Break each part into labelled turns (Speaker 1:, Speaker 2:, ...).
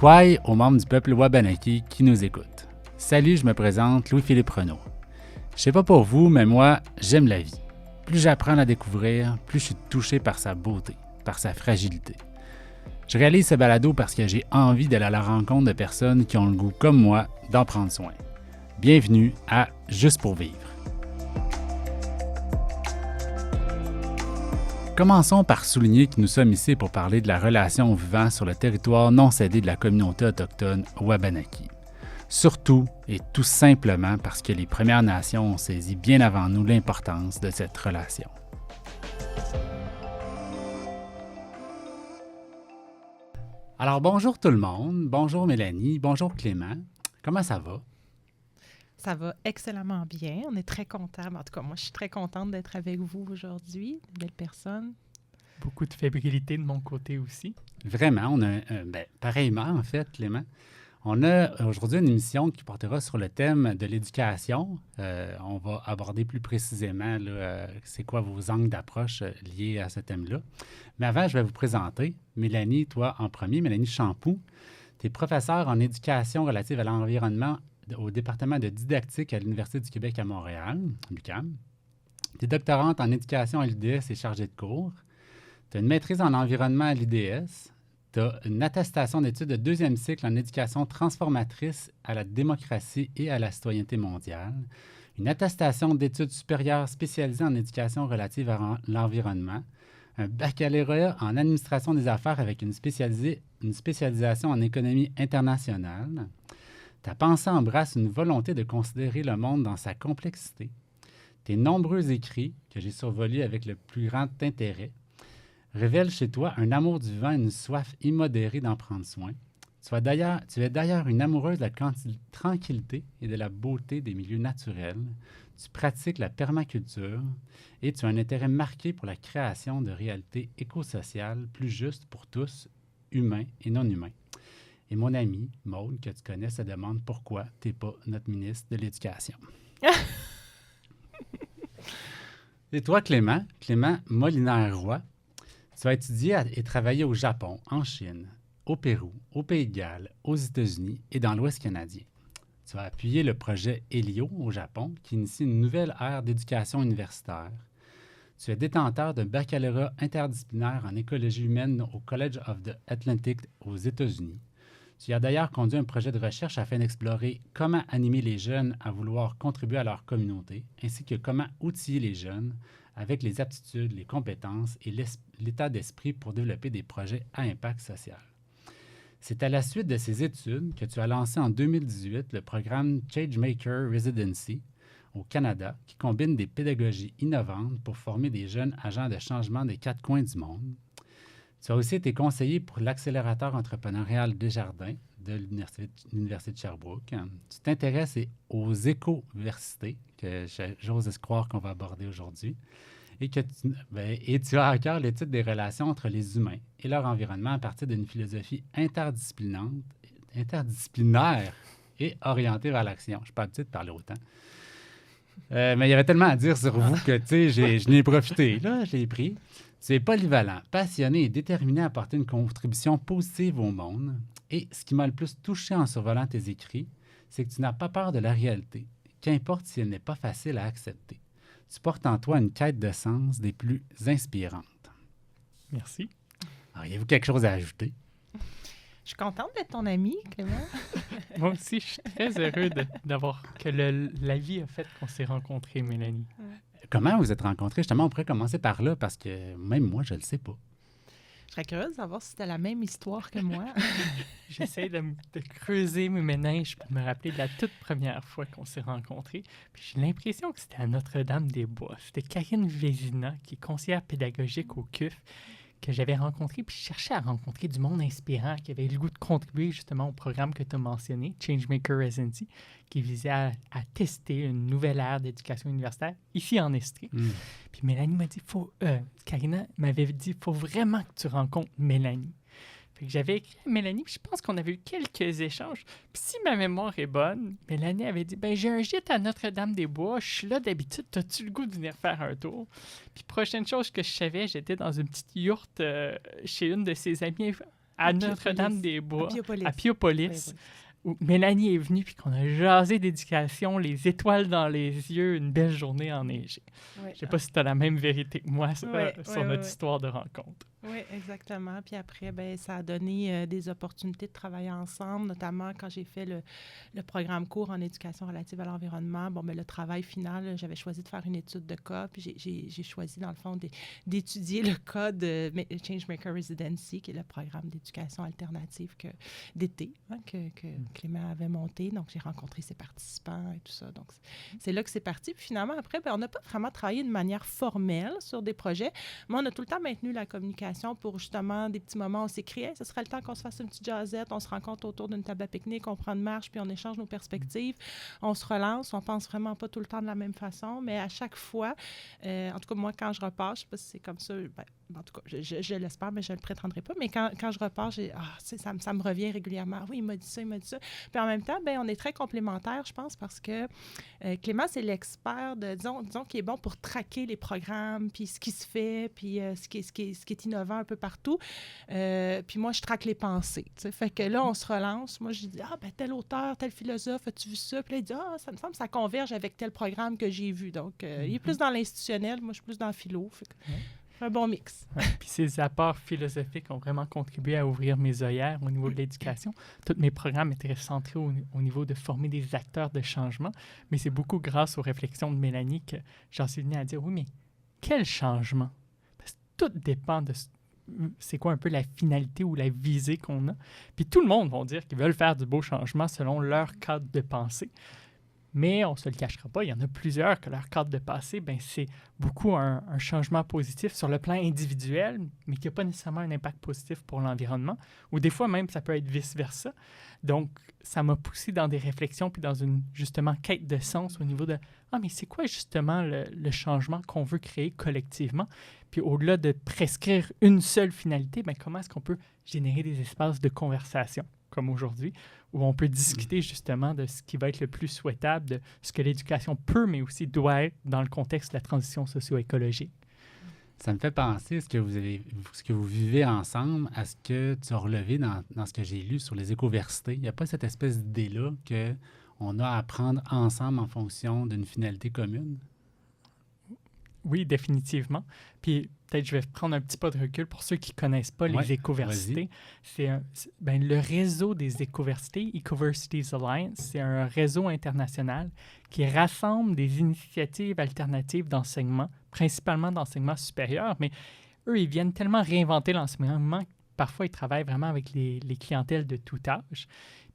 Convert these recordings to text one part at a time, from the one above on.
Speaker 1: Kwai aux membres du peuple Wabanaki qui nous écoutent. Salut, je me présente Louis-Philippe Renaud. Je sais pas pour vous, mais moi, j'aime la vie. Plus j'apprends à la découvrir, plus je suis touché par sa beauté, par sa fragilité. Je réalise ce balado parce que j'ai envie d'aller à la rencontre de personnes qui ont le goût, comme moi, d'en prendre soin. Bienvenue à Juste pour vivre. Commençons par souligner que nous sommes ici pour parler de la relation aux vivants sur le territoire non cédé de la communauté autochtone Wabanaki. Surtout et tout simplement parce que les Premières Nations ont saisi bien avant nous l'importance de cette relation. Alors bonjour tout le monde, bonjour Mélanie, bonjour Clément, comment ça va?
Speaker 2: Ça va excellemment bien. On est très contents. En tout cas, moi, je suis très contente d'être avec vous aujourd'hui. Une belle personne.
Speaker 3: Beaucoup de fébrilité de mon côté aussi.
Speaker 1: Vraiment, on a, pareillement en fait, Clément. On a aujourd'hui une émission qui portera sur le thème de l'éducation. On va aborder plus précisément c'est quoi vos angles d'approche liés à ce thème-là. Mais avant, je vais vous présenter Mélanie, toi en premier, Mélanie Champoux. Tu es professeure en éducation relative à l'environnement au département de didactique à l'Université du Québec à Montréal, l'UQAM. Tu es doctorante en éducation à l'UDS et chargée de cours. Tu as une maîtrise en environnement à l'UDS. Tu as une attestation d'études de deuxième cycle en éducation transformatrice à la démocratie et à la citoyenneté mondiale. Une attestation d'études supérieures spécialisée en éducation relative à l'environnement. Un baccalauréat en administration des affaires avec une spécialisation en économie internationale. Ta pensée embrasse une volonté de considérer le monde dans sa complexité. Tes nombreux écrits, que j'ai survolés avec le plus grand intérêt, révèlent chez toi un amour du vent et une soif immodérée d'en prendre soin. Tu es d'ailleurs une amoureuse de la tranquillité et de la beauté des milieux naturels. Tu pratiques la permaculture et tu as un intérêt marqué pour la création de réalités écosociales plus justes pour tous, humains et non-humains. Et mon ami, Maude, que tu connais, se demande pourquoi tu n'es pas notre ministre de l'Éducation. Et toi, Clément Molinaire-Roy, tu vas étudier et travailler au Japon, en Chine, au Pérou, au Pays de Galles, aux États-Unis et dans l'Ouest canadien. Tu vas appuyer le projet HELIO au Japon, qui initie une nouvelle ère d'éducation universitaire. Tu es détenteur d'un baccalauréat interdisciplinaire en écologie humaine au College of the Atlantic aux États-Unis. Tu as d'ailleurs conduit un projet de recherche afin d'explorer comment animer les jeunes à vouloir contribuer à leur communauté, ainsi que comment outiller les jeunes avec les aptitudes, les compétences et l'état d'esprit pour développer des projets à impact social. C'est à la suite de ces études que tu as lancé en 2018 le programme Changemaker Residency au Canada, qui combine des pédagogies innovantes pour former des jeunes agents de changement des quatre coins du monde. Tu as aussi été conseiller pour l'accélérateur entrepreneurial Desjardins de l'Université de Sherbrooke. Tu t'intéresses aux écoversités, que j'ose croire qu'on va aborder aujourd'hui, et tu as à cœur l'étude des relations entre les humains et leur environnement à partir d'une philosophie interdisciplinaire et orientée vers l'action. Je ne suis pas habitué de parler autant. Mais il y avait tellement à dire sur vous que je n'ai profité. Là, je l'ai pris. Tu es polyvalent, passionné et déterminé à apporter une contribution positive au monde. Et ce qui m'a le plus touché en survolant tes écrits, c'est que tu n'as pas peur de la réalité, qu'importe si elle n'est pas facile à accepter. Tu portes en toi une quête de sens des plus inspirantes.
Speaker 3: Merci.
Speaker 1: Alors, y a-vous quelque chose à ajouter?
Speaker 2: Je suis contente d'être ton amie, Clément.
Speaker 3: Moi aussi, je suis très heureux d'avoir que la vie a fait qu'on s'est rencontrés, Mélanie.
Speaker 1: Comment vous êtes rencontrés? Justement, on pourrait commencer par là, parce que même moi, je ne le sais pas.
Speaker 2: Je serais curieuse de savoir si c'était la même histoire que moi.
Speaker 3: J'essaie de creuser mes méninges pour me rappeler de la toute première fois qu'on s'est rencontrés. Puis j'ai l'impression que c'était à Notre-Dame-des-Bois. C'était Karine Vézina, qui est conseillère pédagogique au CUF, que j'avais rencontré, puis je cherchais à rencontrer du monde inspirant qui avait le goût de contribuer justement au programme que tu as mentionné, Changemaker Residency, qui visait à tester une nouvelle ère d'éducation universitaire ici en Estrie. Puis Mélanie m'a dit, Karina m'avait dit, il faut vraiment que tu rencontres Mélanie. Fait que j'avais écrit à Mélanie, puis je pense qu'on avait eu quelques échanges. Puis si ma mémoire est bonne, Mélanie avait dit, j'ai un gîte à Notre-Dame-des-Bois, je suis là d'habitude, as-tu le goût de venir faire un tour? Puis prochaine chose que je savais, j'étais dans une petite yourte chez une de ses amies à Notre-Dame-des-Bois,
Speaker 2: Piopolis.
Speaker 3: à Piopolis, où Mélanie est venue puis qu'on a jasé d'éducation, les étoiles dans les yeux, une belle journée enneigée.
Speaker 2: Oui.
Speaker 3: Je sais pas si tu as la même vérité que moi sur
Speaker 2: Ouais,
Speaker 3: notre histoire de rencontre.
Speaker 2: Oui, exactement. Puis après, ben, ça a donné des opportunités de travailler ensemble, notamment quand j'ai fait le programme cours en éducation relative à l'environnement. Bon, ben, le travail final, j'avais choisi de faire une étude de cas, puis j'ai choisi, dans le fond, d'étudier le cas de Changemaker Residency, qui est le programme d'éducation alternative d'été que Clément avait monté. Donc, j'ai rencontré ses participants et tout ça. Donc, c'est là que c'est parti. Puis finalement, après, ben, on n'a pas vraiment travaillé de manière formelle sur des projets, mais on a tout le temps maintenu la communication pour justement des petits moments où on s'écrit « ce serait le temps qu'on se fasse une petite jazzette, on se rencontre autour d'une table à pique-nique, on prend une marche, puis on échange nos perspectives, on se relance, on pense vraiment pas tout le temps de la même façon, mais à chaque fois, en tout cas, moi, quand je repars, je sais pas si c'est comme ça, ben, en tout cas, je l'espère, mais je ne le prétendrai pas, mais quand je repars, ça me revient régulièrement. Ah oui, il m'a dit ça, il m'a dit ça. Puis en même temps, ben, on est très complémentaires, je pense, parce que Clément, c'est l'expert disons qui est bon pour traquer les programmes, puis ce qui se fait, puis ce qui est innovant un peu partout. Puis moi, je traque les pensées. T'sais. Fait que là, on se relance. Moi, je dis, ben tel auteur, tel philosophe, as-tu vu ça? Puis là, il dit, ça me semble que ça converge avec tel programme que j'ai vu. Donc, il est plus dans l'institutionnel, moi, je suis plus dans le philo. Fait que, un bon mix.
Speaker 3: Ouais, puis ces apports philosophiques ont vraiment contribué à ouvrir mes œillères au niveau de l'éducation. Tous mes programmes étaient centrés au niveau de former des acteurs de changement, mais c'est beaucoup grâce aux réflexions de Mélanie que j'en suis venu à dire, oui, mais quel changement? Parce que tout dépend de c'est quoi un peu la finalité ou la visée qu'on a. Puis tout le monde va dire qu'ils veulent faire du beau changement selon leur cadre de pensée. Mais on ne se le cachera pas, il y en a plusieurs que leur cadre de pensée, ben, c'est beaucoup un changement positif sur le plan individuel, mais qui n'a pas nécessairement un impact positif pour l'environnement. Ou des fois même, ça peut être vice-versa. Donc, ça m'a poussé dans des réflexions puis dans une, justement, quête de sens au niveau de « Ah, mais c'est quoi justement le changement qu'on veut créer collectivement? » Puis au-delà de prescrire une seule finalité, ben, comment est-ce qu'on peut générer des espaces de conversation, comme aujourd'hui, où on peut discuter justement de ce qui va être le plus souhaitable, de ce que l'éducation peut, mais aussi doit être dans le contexte de la transition socio-écologique.
Speaker 1: Ça me fait penser ce que vous vivez ensemble, à ce que tu as relevé dans ce que j'ai lu sur les écoversités. Il n'y a pas cette espèce d'idée-là qu'on a à apprendre ensemble en fonction d'une finalité commune?
Speaker 3: Oui, définitivement. Puis peut-être je vais prendre un petit pas de recul pour ceux qui ne connaissent pas les écoversités. C'est le réseau des écoversités, Ecoversities Alliance, c'est un réseau international qui rassemble des initiatives alternatives d'enseignement, principalement d'enseignement supérieur, mais eux, ils viennent tellement réinventer l'enseignement que parfois, ils travaillent vraiment avec les clientèles de tout âge.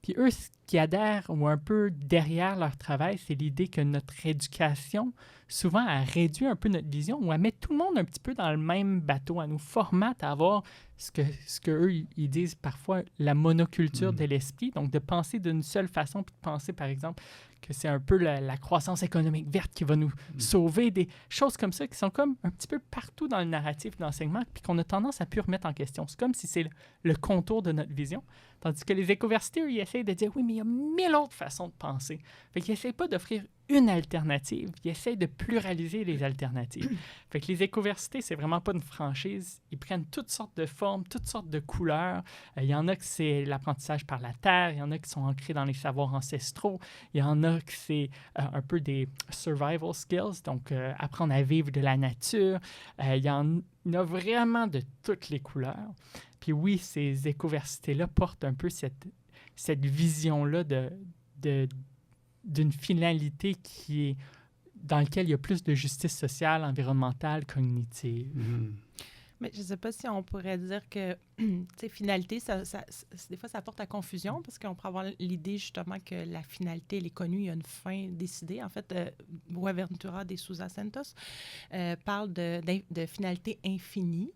Speaker 3: Puis eux, ce qui adhèrent ou un peu derrière leur travail, c'est l'idée que notre éducation, souvent, elle réduit un peu notre vision ou elle met tout le monde un petit peu dans le même bateau, elle nous formate à avoir ce que eux, ils disent parfois la monoculture de l'esprit, donc de penser d'une seule façon, puis de penser, par exemple, que c'est un peu la croissance économique verte qui va nous sauver, des choses comme ça qui sont comme un petit peu partout dans le narratif de l'enseignement, puis qu'on a tendance à plus remettre en question. C'est comme si c'est le contour de notre vision. Tandis que les écoversités, eux, ils essayent de dire, oui, mais il y a 1000 autres façons de penser. Fait qu'ils n'essayent pas d'offrir une alternative, ils essayent de pluraliser les alternatives. Fait que les écoversités, c'est vraiment pas une franchise. Ils prennent toutes sortes de formes, toutes sortes de couleurs. Il y en a que c'est l'apprentissage par la terre, il y en a qui sont ancrés dans les savoirs ancestraux, il y en a que c'est un peu des survival skills, donc apprendre à vivre de la nature. Il y en a vraiment de toutes les couleurs. Puis oui, ces écoversités-là portent un peu cette vision-là d'une finalité qui est dans laquelle il y a plus de justice sociale, environnementale, cognitive.
Speaker 2: Mais je ne sais pas si on pourrait dire que, finalité, des fois, ça porte à confusion parce qu'on pourrait avoir l'idée, justement, que la finalité, elle est connue, il y a une fin décidée. En fait, Boaventura de Sousa Santos parle de finalité infinie.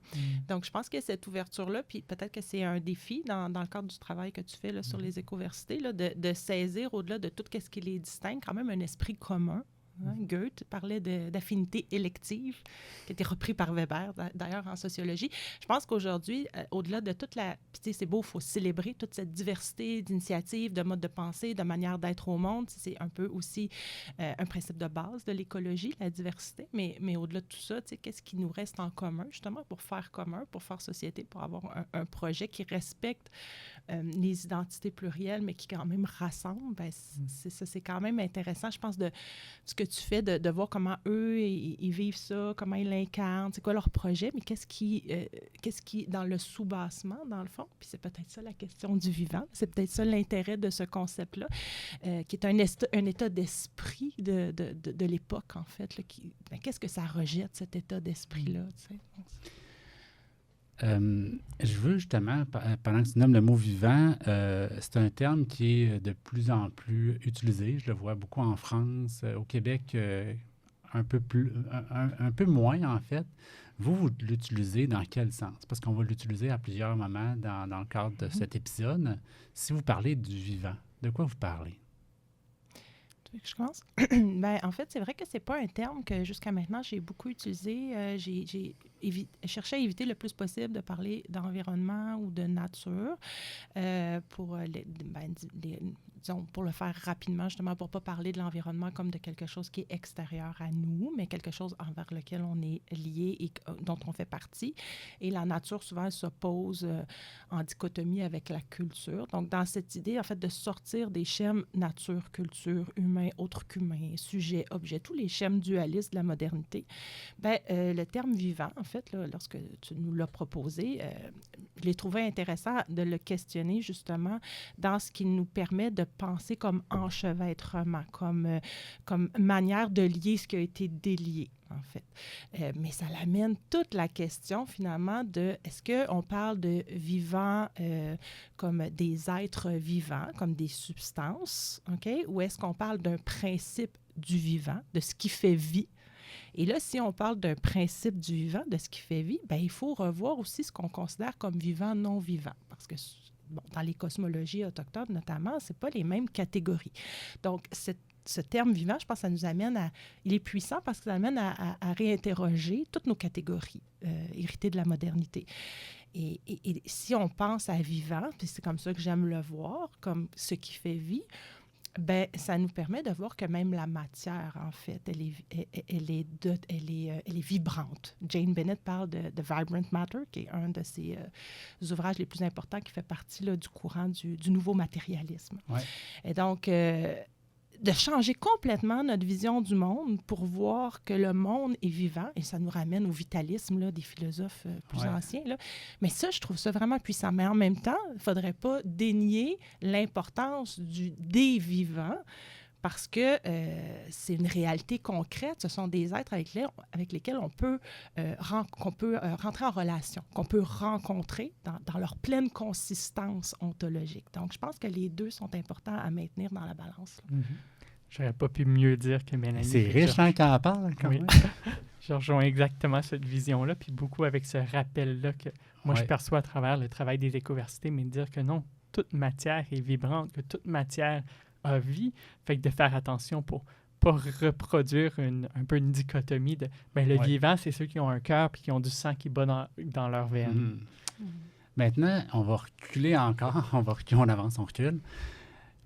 Speaker 2: Donc, je pense qu'il y a cette ouverture-là, puis peut-être que c'est un défi dans le cadre du travail que tu fais là, sur les écoversités, là, de saisir, au-delà de tout ce qui les distingue, quand même un esprit commun Goethe parlait d'affinité élective, qui a été repris par Weber, d'ailleurs, en sociologie. Je pense qu'aujourd'hui, au-delà de toute la... Puis, c'est beau, il faut célébrer toute cette diversité d'initiatives, de modes de pensée, de manière d'être au monde. C'est un peu aussi un principe de base de l'écologie, la diversité. Mais au-delà de tout ça, qu'est-ce qui nous reste en commun, justement, pour faire commun, pour faire société, pour avoir un projet qui respecte les identités plurielles, mais qui quand même rassemble? Ben, c'est quand même intéressant, je pense, de ce que tu fais, de voir comment eux, ils vivent ça, comment ils l'incarnent, c'est quoi leur projet, mais qu'est-ce qui dans le sous-bassement, dans le fond, puis c'est peut-être ça la question du vivant, c'est peut-être ça l'intérêt de ce concept-là, qui est un état d'esprit de l'époque, en fait. Là, qu'est-ce que ça rejette, cet état d'esprit-là, tu sais?
Speaker 1: Je veux justement, pendant que tu nommes le mot vivant, c'est un terme qui est de plus en plus utilisé. Je le vois beaucoup en France, au Québec, un peu moins en fait. Vous l'utilisez dans quel sens? Parce qu'on va l'utiliser à plusieurs moments dans le cadre de cet épisode. Si vous parlez du vivant, de quoi vous parlez?
Speaker 2: Tu veux que je commence? Ben, en fait, c'est vrai que c'est pas un terme que jusqu'à maintenant j'ai beaucoup utilisé. J'ai cherché à éviter le plus possible de parler d'environnement ou de nature pour disons, pour le faire rapidement, justement, pour ne pas parler de l'environnement comme de quelque chose qui est extérieur à nous, mais quelque chose envers lequel on est lié et dont on fait partie. Et la nature, souvent, elle s'oppose en dichotomie avec la culture. Donc, dans cette idée, en fait, de sortir des schèmes nature, culture, humain, autre qu'humain, sujet, objet, tous les schèmes dualistes de la modernité, ben, le terme vivant, en fait, là, lorsque tu nous l'as proposé, je l'ai trouvé intéressant de le questionner, justement, dans ce qui nous permet de penser comme enchevêtrement, comme manière de lier ce qui a été délié, en fait. Mais ça l'amène toute la question, finalement, de est-ce qu'on parle de vivants comme des êtres vivants, comme des substances, OK? Ou est-ce qu'on parle d'un principe du vivant, de ce qui fait vie? Et là, si on parle d'un principe du vivant, de ce qui fait vie, bien, il faut revoir aussi ce qu'on considère comme vivant, non vivant, parce que bon, dans les cosmologies autochtones, notamment, ce n'est pas les mêmes catégories. Donc, ce terme vivant, je pense que ça nous amène à... Il est puissant parce que ça nous amène à réinterroger toutes nos catégories héritées de la modernité. Et si on pense à vivant, puis c'est comme ça que j'aime le voir, comme ce qui fait vie, ben, ça nous permet de voir que même la matière, en fait, elle est vibrante. Jane Bennett parle de Vibrant Matter, qui est un de ses ouvrages les plus importants qui fait partie là, du courant du nouveau matérialisme.
Speaker 1: Ouais.
Speaker 2: Et donc, de changer complètement notre vision du monde pour voir que le monde est vivant, et ça nous ramène au vitalisme là, des philosophes plus anciens. Là. Mais ça, je trouve ça vraiment puissant. Mais en même temps, il ne faudrait pas dénier l'importance des vivants parce que c'est une réalité concrète. Ce sont des êtres avec lesquels on peut, rentrer en relation, qu'on peut rencontrer dans leur pleine consistance ontologique. Donc, je pense que les deux sont importants à maintenir dans la balance. Mm-hmm.
Speaker 3: J'aurais pas pu mieux dire que Mélanie.
Speaker 1: C'est riche quand elle parle, quand même.
Speaker 3: Je rejoins exactement cette vision-là, puis beaucoup avec ce rappel-là que moi, je perçois à travers le travail des écoversités, mais de dire que non, toute matière est vibrante, que toute matière a vie, fait que de faire attention pour pas reproduire un peu une dichotomie de ben, le vivant, c'est ceux qui ont un cœur puis qui ont du sang qui bat dans leur veine.
Speaker 1: Maintenant, on va reculer encore, on avance, on recule.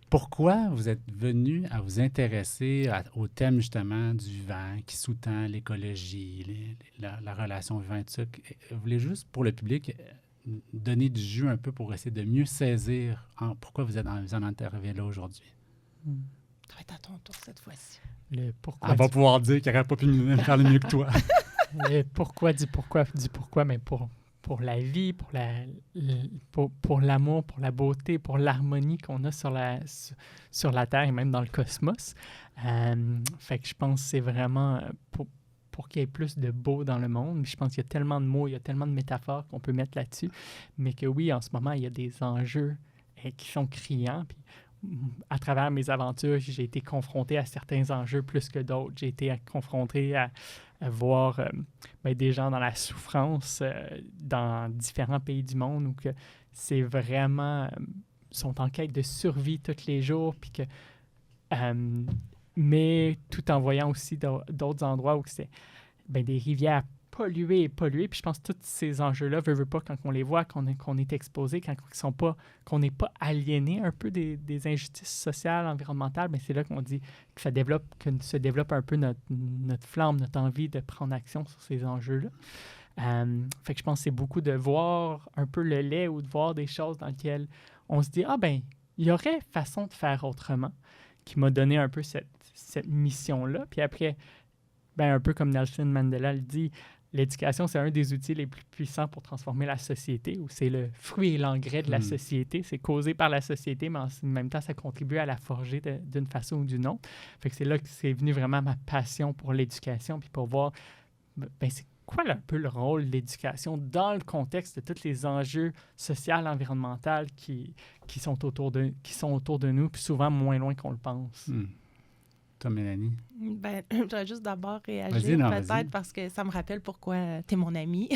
Speaker 1: Pourquoi vous êtes venu à vous intéresser au thème justement du vivant qui sous-tend l'écologie, la relation vivant et tout ça? Vous voulez juste, pour le public, donner du jus un peu pour essayer de mieux saisir pourquoi vous en intervenez là aujourd'hui?
Speaker 2: Ça va être à ton tour cette fois-ci.
Speaker 1: Elle va pouvoir dire qu'elle n'aurait pas pu faire le mieux que toi.
Speaker 3: Le pourquoi, mais pour la vie, pour l'amour, pour la beauté, pour l'harmonie qu'on a sur la Terre et même dans le cosmos. Fait que je pense que c'est vraiment pour qu'il y ait plus de beau dans le monde. Je pense qu'il y a tellement de mots, il y a tellement de métaphores qu'on peut mettre là-dessus, mais que oui, en ce moment, il y a des enjeux qui sont criants. Puis, à travers mes aventures, j'ai été confronté à certains enjeux plus que d'autres. J'ai été confronté à voir des gens dans la souffrance dans différents pays du monde où que c'est vraiment... sont en quête de survie tous les jours, puis que mais tout en voyant aussi d'autres endroits où c'est des rivières polluées. Puis je pense que tous ces enjeux-là, veut pas, quand on les voit, qu'on est exposé, qu'on n'est pas aliéné un peu des injustices sociales, environnementales, c'est là qu'on dit que se développe un peu notre flamme, notre envie de prendre action sur ces enjeux-là. Fait que je pense que c'est beaucoup de voir un peu le lait ou de voir des choses dans lesquelles on se dit il y aurait façon de faire autrement, qui m'a donné un peu cette mission-là. Puis après, un peu comme Nelson Mandela le dit, l'éducation, c'est un des outils les plus puissants pour transformer la société, ou c'est le fruit et l'engrais de la société. C'est causé par la société, mais en même temps, ça contribue à la forger d'une façon ou d'une autre. Fait que c'est là que c'est venu vraiment ma passion pour l'éducation, puis pour voir, c'est quoi un peu le rôle de l'éducation dans le contexte de tous les enjeux sociaux, environnementaux qui sont autour de nous, puis souvent moins loin qu'on le pense.
Speaker 1: Toi, Mélanie?
Speaker 2: Je voudrais juste d'abord réagir, peut-être, parce que ça me rappelle pourquoi tu es mon ami.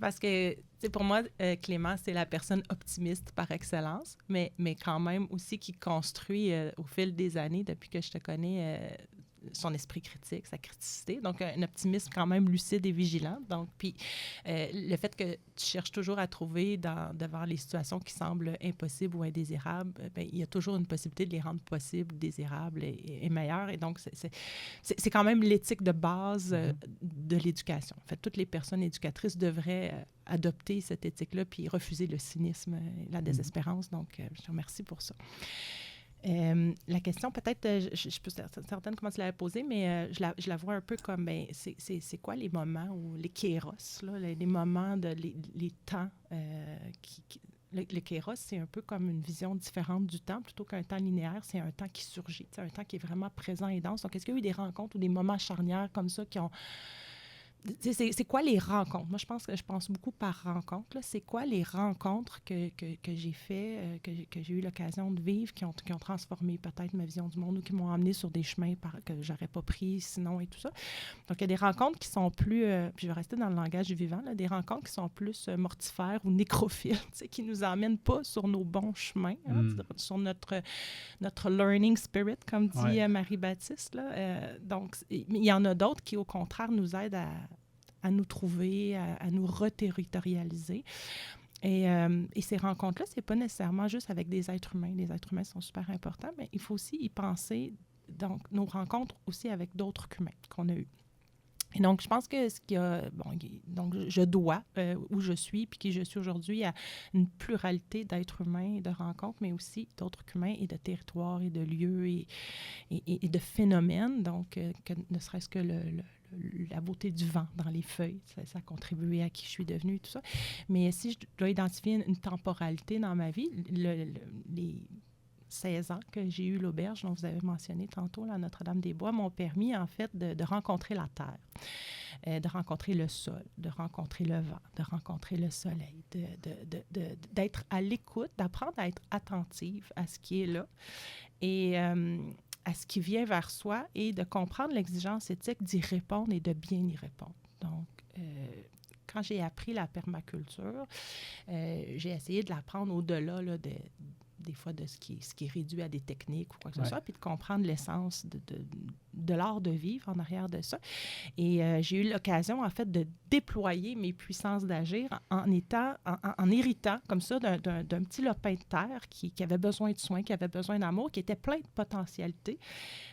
Speaker 2: Parce que, pour moi, Clément, c'est la personne optimiste par excellence, mais quand même aussi qui construit au fil des années, depuis que je te connais, son esprit critique, sa criticité. Donc, un optimisme quand même lucide et vigilant. Donc, puis, le fait que tu cherches toujours à trouver devant les situations qui semblent impossibles ou indésirables, il y a toujours une possibilité de les rendre possibles, désirables et meilleures. Et donc, c'est quand même l'éthique de base de l'éducation. En fait, toutes les personnes éducatrices devraient adopter cette éthique-là puis refuser le cynisme et la désespérance. Donc, je te remercie pour ça. La question, peut-être, je suis certaine comment tu l'avais posée, mais je la vois un peu comme, c'est quoi les moments où les kairos, là, les moments, les temps le kairos, c'est un peu comme une vision différente du temps. Plutôt qu'un temps linéaire, c'est un temps qui surgit, un temps qui est vraiment présent et dense. Donc, est-ce qu'il y a eu des rencontres ou des moments charnières comme ça qui ont... C'est quoi les rencontres? Moi, je pense beaucoup par rencontre. Là. C'est quoi les rencontres que j'ai fait, que j'ai eu l'occasion de vivre, qui ont transformé peut-être ma vision du monde ou qui m'ont amené sur des chemins que j'aurais pas pris sinon et tout ça. Donc, il y a des rencontres qui sont plus, puis je vais rester dans le langage du vivant, là, des rencontres qui sont plus mortifères ou nécrophiles, qui nous emmènent pas sur nos bons chemins, sur notre learning spirit, comme dit Marie-Baptiste. Là. Donc, il y en a d'autres qui, au contraire, nous aident à nous trouver, à nous reterritorialiser. Et ces rencontres-là, c'est pas nécessairement juste avec des êtres humains. Les êtres humains sont super importants, mais il faut aussi y penser, donc, nos rencontres aussi avec d'autres humains qu'on a eus. Et donc, je pense que ce qu'il y a... donc, je dois, où je suis, puis qui je suis aujourd'hui, à une pluralité d'êtres humains et de rencontres, mais aussi d'autres humains et de territoires et de lieux et de phénomènes. Donc, que ne serait-ce que la beauté du vent dans les feuilles, ça a contribué à qui je suis devenue et tout ça. Mais si je dois identifier une temporalité dans ma vie, les 16 ans que j'ai eu l'auberge, dont vous avez mentionné tantôt, là, Notre-Dame-des-Bois, m'ont permis, en fait, de rencontrer la terre, de rencontrer le sol, de rencontrer le vent, de rencontrer le soleil, d'être à l'écoute, d'apprendre à être attentive à ce qui est là et à ce qui vient vers soi et de comprendre l'exigence éthique d'y répondre et de bien y répondre. Donc, quand j'ai appris la permaculture, j'ai essayé de l'apprendre au-delà là, des fois de ce qui est réduit à des techniques ou quoi que ce soit, puis de comprendre l'essence de l'art de vivre en arrière de ça. Et j'ai eu l'occasion, en fait, de déployer mes puissances d'agir en héritant comme ça d'un petit lopin de terre qui avait besoin de soins, qui avait besoin d'amour, qui était plein de potentialités.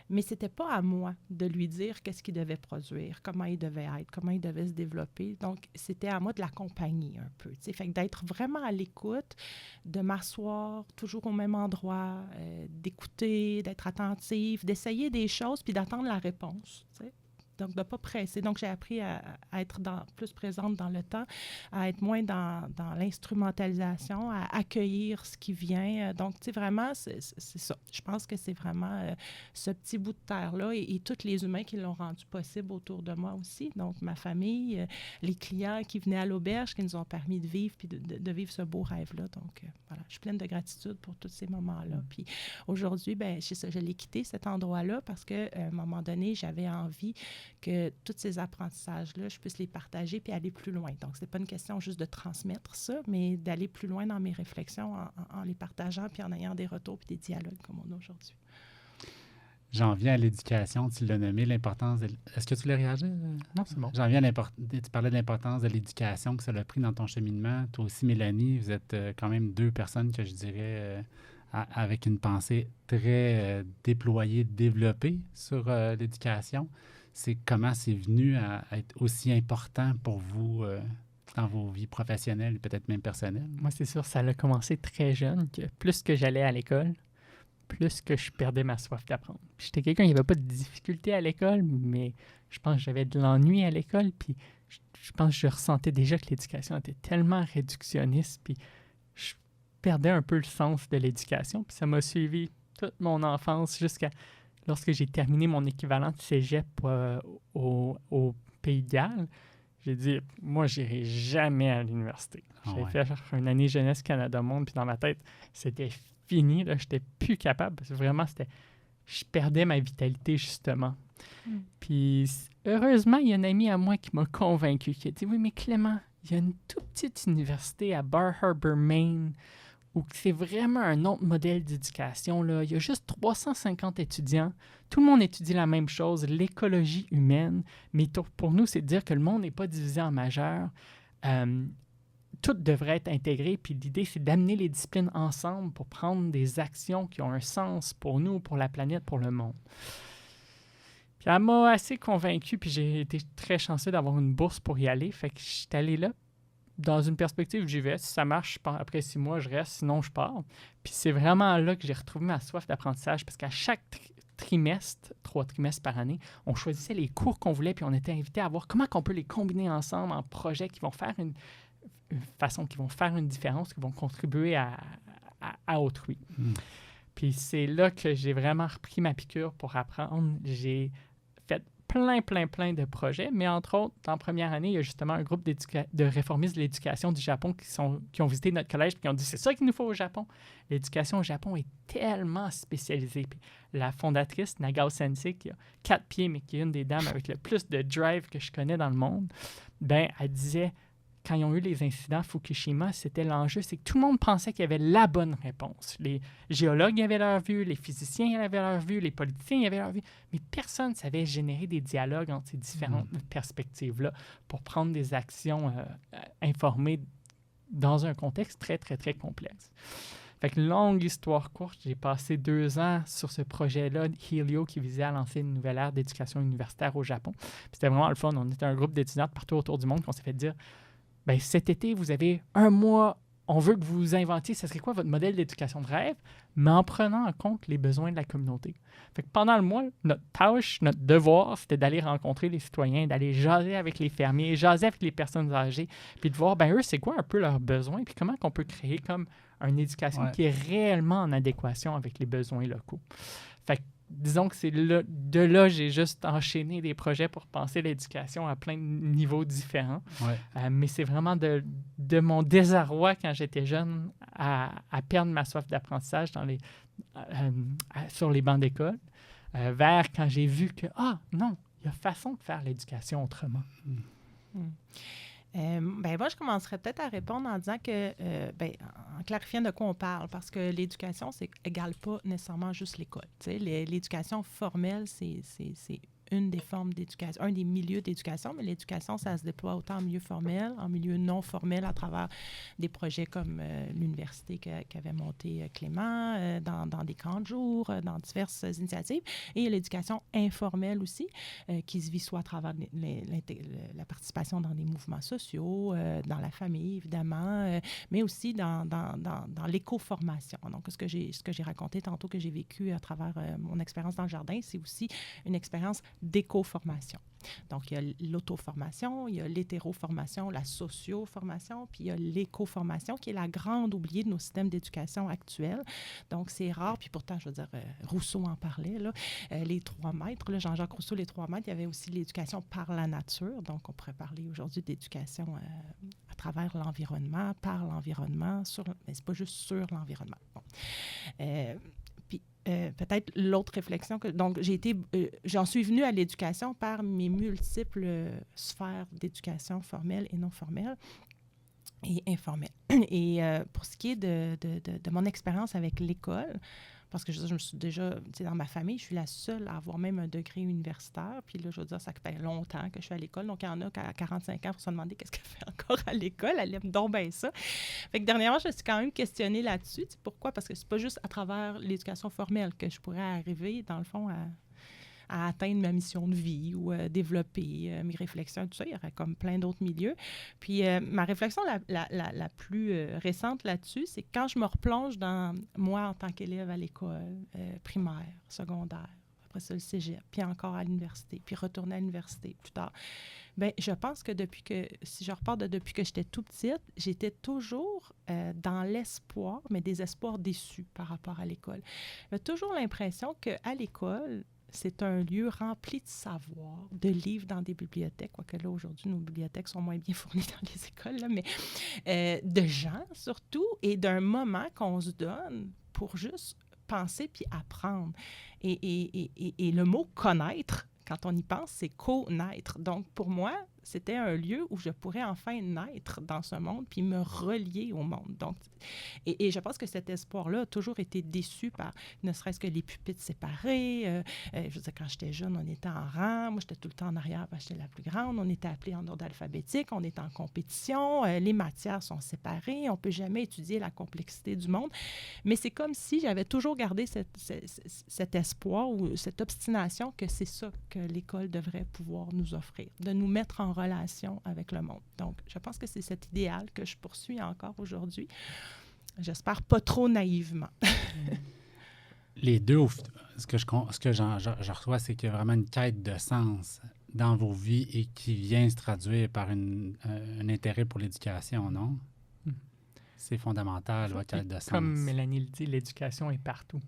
Speaker 2: Mais c'était pas à moi de lui dire qu'est-ce qu'il devait produire, comment il devait être, comment il devait se développer. Donc, c'était à moi de l'accompagner un peu. T'sais. Fait que d'être vraiment à l'écoute, de m'asseoir toujours au même endroit, d'écouter, d'être attentive, d'essayer des choses puis d'attendre la réponse. T'sais. Donc, de ne pas presser. Donc, j'ai appris à être plus présente dans le temps, à être moins dans l'instrumentalisation, à accueillir ce qui vient. Donc, tu sais, vraiment, c'est ça. Je pense que c'est vraiment ce petit bout de terre-là et tous les humains qui l'ont rendu possible autour de moi aussi. Donc, ma famille, les clients qui venaient à l'auberge, qui nous ont permis de vivre puis de vivre ce beau rêve-là. Donc, voilà, je suis pleine de gratitude pour tous ces moments-là. Puis aujourd'hui, bien, je l'ai quitté, cet endroit-là, parce qu'à un moment donné, j'avais envie que tous ces apprentissages-là, je puisse les partager puis aller plus loin. Donc, c'est pas une question juste de transmettre ça, mais d'aller plus loin dans mes réflexions en les partageant puis en ayant des retours puis des dialogues comme on a aujourd'hui.
Speaker 1: J'en viens à l'éducation, tu l'as nommé, l'importance de... Est-ce que tu voulais réagir?
Speaker 3: Non, c'est bon.
Speaker 1: J'en viens à tu parlais de l'importance de l'éducation que ça l'a pris dans ton cheminement. Toi aussi, Mélanie, vous êtes quand même deux personnes que je dirais avec une pensée très déployée, développée sur l'éducation. Comment c'est venu à être aussi important pour vous dans vos vies professionnelles et peut-être même personnelles?
Speaker 3: Moi, c'est sûr, ça a commencé très jeune, que plus que j'allais à l'école, plus que je perdais ma soif d'apprendre. Puis j'étais quelqu'un qui n'avait pas de difficultés à l'école, mais je pense que j'avais de l'ennui à l'école, puis je pense que je ressentais déjà que l'éducation était tellement réductionniste, puis je perdais un peu le sens de l'éducation, puis ça m'a suivi toute mon enfance jusqu'à lorsque j'ai terminé mon équivalent de cégep au Pays de Galles. J'ai dit, moi, j'irai jamais à l'université. J'ai fait une année Jeunesse Canada Monde, puis dans ma tête, c'était fini, là, j'étais plus capable, parce que vraiment, je perdais ma vitalité, justement. Puis, heureusement, il y a un ami à moi qui m'a convaincu, qui a dit, oui, mais Clément, il y a une toute petite université à Bar Harbor, Maine, où c'est vraiment un autre modèle d'éducation, là. Il y a juste 350 étudiants. Tout le monde étudie la même chose, l'écologie humaine, mais pour nous, c'est de dire que le monde n'est pas divisé en majeurs. Tout devrait être intégré, puis l'idée, c'est d'amener les disciplines ensemble pour prendre des actions qui ont un sens pour nous, pour la planète, pour le monde. Puis elle m'a assez convaincu, puis j'ai été très chanceux d'avoir une bourse pour y aller. Fait que je suis allé là dans une perspective, j'y vais. Si ça marche, après 6 mois, je reste, sinon je pars. Puis c'est vraiment là que j'ai retrouvé ma soif d'apprentissage, parce qu'à chaque trimestre, 3 trimestres par année, on choisissait les cours qu'on voulait, puis on était invité à voir comment on peut les combiner ensemble en projets qui vont faire une façon, qui vont faire une différence, qui vont contribuer à autrui. Puis c'est là que j'ai vraiment repris ma piqûre pour apprendre. J'ai fait plein de projets, mais entre autres, en première année, il y a justement un groupe de réformistes de l'éducation du Japon qui ont visité notre collège et qui ont dit « C'est ça qu'il nous faut au Japon! » L'éducation au Japon est tellement spécialisée. Puis la fondatrice, Nagao Sensei, qui a 4 pieds, mais qui est une des dames avec le plus de drive que je connais dans le monde, ben elle disait, quand ils ont eu les incidents Fukushima, c'était l'enjeu, c'est que tout le monde pensait qu'il y avait la bonne réponse. Les géologues avaient leur vue, les physiciens avaient leur vue, les politiciens avaient leur vue, mais personne ne savait générer des dialogues entre ces différentes perspectives-là pour prendre des actions informées dans un contexte très complexe. Fait que longue histoire courte, j'ai passé 2 ans sur ce projet-là, Helio, qui visait à lancer une nouvelle ère d'éducation universitaire au Japon. Puis c'était vraiment le fun. On était un groupe d'étudiants partout autour du monde qu'on s'est fait dire ben, cet été, vous avez 1 mois, on veut que vous inventiez, ce serait quoi votre modèle d'éducation de rêve, mais en prenant en compte les besoins de la communauté. Fait que pendant le mois, notre tâche, notre devoir, c'était d'aller rencontrer les citoyens, d'aller jaser avec les fermiers, jaser avec les personnes âgées, puis de voir, ben eux, c'est quoi un peu leurs besoins, puis comment on peut créer comme une éducation qui est réellement en adéquation avec les besoins locaux. Fait que disons que c'est de là, j'ai juste enchaîné des projets pour penser l'éducation à plein de niveaux différents. Mais c'est vraiment de mon désarroi quand j'étais jeune à perdre ma soif d'apprentissage sur les bancs d'école, vers quand j'ai vu que, non, il y a façon de faire l'éducation autrement.
Speaker 2: Ben moi, je commencerais peut-être à répondre en disant que, en clarifiant de quoi on parle, parce que l'éducation, c'est égale pas nécessairement juste l'école. L'éducation formelle, c'est une des formes d'éducation, un des milieux d'éducation, mais l'éducation, ça se déploie autant en milieu formel, en milieu non formel, à travers des projets comme l'université qu'avait monté Clément, dans des camps de jour, dans diverses initiatives, et l'éducation informelle aussi, qui se vit soit à travers la participation dans des mouvements sociaux, dans la famille, évidemment, mais aussi dans l'éco-formation. Donc, ce que j'ai raconté tantôt, que j'ai vécu à travers mon expérience dans le jardin, c'est aussi une expérience d'éco-formation. Donc, il y a l'auto-formation, il y a l'hétéro-formation, la socio-formation, puis il y a l'éco-formation, qui est la grande oubliée de nos systèmes d'éducation actuels. Donc, c'est rare, puis pourtant, je veux dire, Rousseau en parlait, là, les 3 maîtres, là, Jean-Jacques Rousseau, les 3 maîtres, il y avait aussi l'éducation par la nature. Donc, on pourrait parler aujourd'hui d'éducation à travers l'environnement, par l'environnement, mais c'est pas juste sur l'environnement. Bon. Peut-être l'autre réflexion donc j'en suis venue à l'éducation par mes multiples sphères d'éducation formelle et non formelle et informelle. Et pour ce qui est de mon expérience avec l'école, Parce que je me suis déjà, dans ma famille, je suis la seule à avoir même un degré universitaire. Puis là, je veux dire, ça fait longtemps que je suis à l'école. Donc, il y en a qu'à 45 ans pour se demander qu'est-ce qu'elle fait encore à l'école. Elle aime donc bien ça. Fait que dernièrement, je me suis quand même questionnée là-dessus. Pourquoi? Parce que c'est pas juste à travers l'éducation formelle que je pourrais arriver, dans le fond, à atteindre ma mission de vie ou développer mes réflexions, tout ça. Il y aurait comme plein d'autres milieux. Puis ma réflexion la plus récente là-dessus, c'est quand je me replonge dans moi en tant qu'élève à l'école primaire, secondaire, après ça le cégep, puis encore à l'université, puis retourner à l'université plus tard. Bien, je pense que si je repars depuis que j'étais tout petite, j'étais toujours dans l'espoir, mais des espoirs déçus par rapport à l'école. J'ai toujours l'impression qu'à l'école, c'est un lieu rempli de savoir, de livres dans des bibliothèques, quoique là, aujourd'hui, nos bibliothèques sont moins bien fournies dans les écoles, là, mais de gens surtout, et d'un moment qu'on se donne pour juste penser puis apprendre. Et le mot « connaître », quand on y pense, c'est « connaître ». Donc, pour moi, c'était un lieu où je pourrais enfin naître dans ce monde puis me relier au monde. Donc, et je pense que cet espoir-là a toujours été déçu par ne serait-ce que les pupitres séparés. Je veux dire, quand j'étais jeune, on était en rang. Moi, j'étais tout le temps en arrière parce que j'étais la plus grande. On était appelés en ordre alphabétique. On est en compétition. Les matières sont séparées. On ne peut jamais étudier la complexité du monde. Mais c'est comme si j'avais toujours gardé cet espoir ou cette obstination que c'est ça que l'école devrait pouvoir nous offrir, de nous mettre en relation avec le monde. Donc, je pense que c'est cet idéal que je poursuis encore aujourd'hui. J'espère pas trop naïvement.
Speaker 1: Les deux, ce que je reçois, c'est qu'il y a vraiment une quête de sens dans vos vies et qui vient se traduire par un intérêt pour l'éducation, non? C'est fondamental, la quête de sens.
Speaker 3: Comme Mélanie le dit, l'éducation est partout.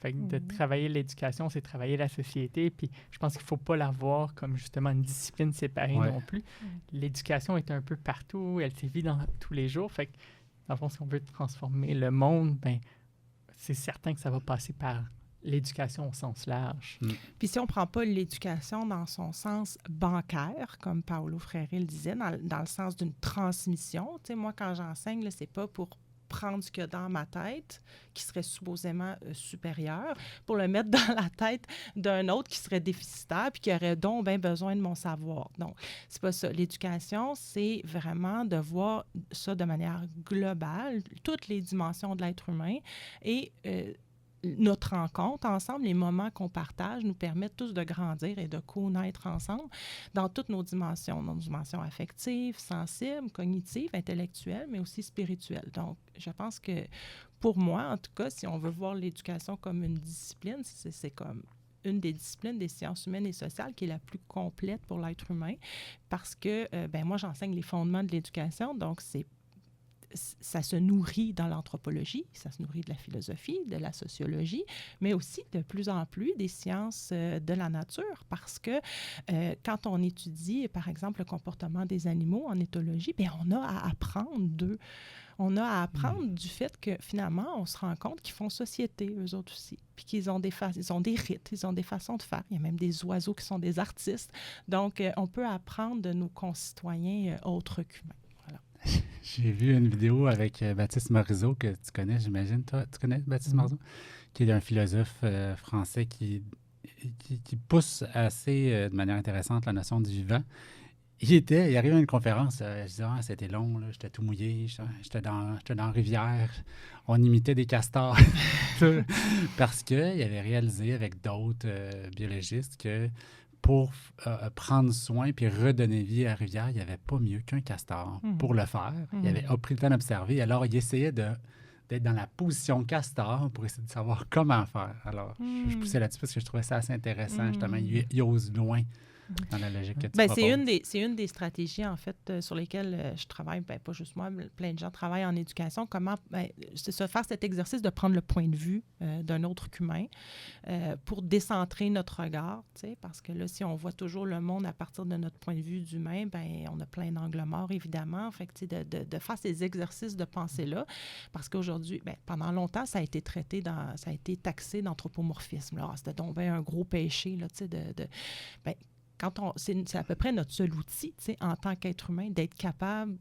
Speaker 3: Fait que de travailler l'éducation, c'est travailler la société. Puis je pense qu'il ne faut pas la voir comme justement une discipline séparée non plus. L'éducation est un peu partout, elle sévit dans tous les jours. Fait que, dans le fond, si on veut transformer le monde, ben c'est certain que ça va passer par l'éducation au sens large.
Speaker 2: Puis si on ne prend pas l'éducation dans son sens bancaire, comme Paulo Freire le disait, dans le sens d'une transmission, tu sais, moi, quand j'enseigne, là, c'est pas pour prendre ce qu'il y a dans ma tête, qui serait supposément supérieur, pour le mettre dans la tête d'un autre qui serait déficitaire puis qui aurait donc bien besoin de mon savoir. Donc, c'est pas ça. L'éducation, c'est vraiment de voir ça de manière globale, toutes les dimensions de l'être humain et notre rencontre ensemble, les moments qu'on partage nous permettent tous de grandir et de connaître ensemble dans toutes nos dimensions affectives, sensibles, cognitives, intellectuelles, mais aussi spirituelles. Donc, je pense que pour moi, en tout cas, si on veut voir l'éducation comme une discipline, c'est comme une des disciplines des sciences humaines et sociales qui est la plus complète pour l'être humain parce que, moi, j'enseigne les fondements de l'éducation, donc ça se nourrit dans l'anthropologie, ça se nourrit de la philosophie, de la sociologie, mais aussi de plus en plus des sciences de la nature, parce que quand on étudie, par exemple, le comportement des animaux en éthologie, bien, on a à apprendre d'eux. On a à apprendre du fait que, finalement, on se rend compte qu'ils font société, eux autres aussi, puis qu'ils ont ils ont des rites, ils ont des façons de faire. Il y a même des oiseaux qui sont des artistes. Donc, on peut apprendre de nos concitoyens autres qu'humains.
Speaker 1: J'ai vu une vidéo avec Baptiste Morisot, que tu connais, j'imagine. Toi, tu connais Baptiste Morisot? Qui est un philosophe français qui pousse assez, de manière intéressante, la notion du vivant. Il arrivait à une conférence, je disais, c'était long, là, j'étais tout mouillé, j'étais dans la rivière, on imitait des castors. Parce qu'il avait réalisé avec d'autres biologistes que pour prendre soin puis redonner vie à la rivière, il n'y avait pas mieux qu'un castor pour le faire. Il avait pris le temps d'observer. Alors, il essayait d'être dans la position castor pour essayer de savoir comment faire. Alors, je poussais là-dessus parce que je trouvais ça assez intéressant. Justement, il ose loin dans la logique que tu proposes.
Speaker 2: C'est une des stratégies, en fait, sur lesquelles je travaille. Bien, pas juste moi, mais plein de gens travaillent en éducation. Comment c'est se faire cet exercice de prendre le point de vue d'un autre humain pour décentrer notre regard, tu sais, parce que là, si on voit toujours le monde à partir de notre point de vue d'humain, bien, on a plein d'angles morts, évidemment. Fait que, tu sais, de faire ces exercices de pensée-là, parce qu'aujourd'hui, bien, pendant longtemps, ça a été ça a été taxé d'anthropomorphisme. Là. C'était donc bien un gros péché, là, tu sais, c'est à peu près notre seul outil, tu sais, en tant qu'être humain, d'être capable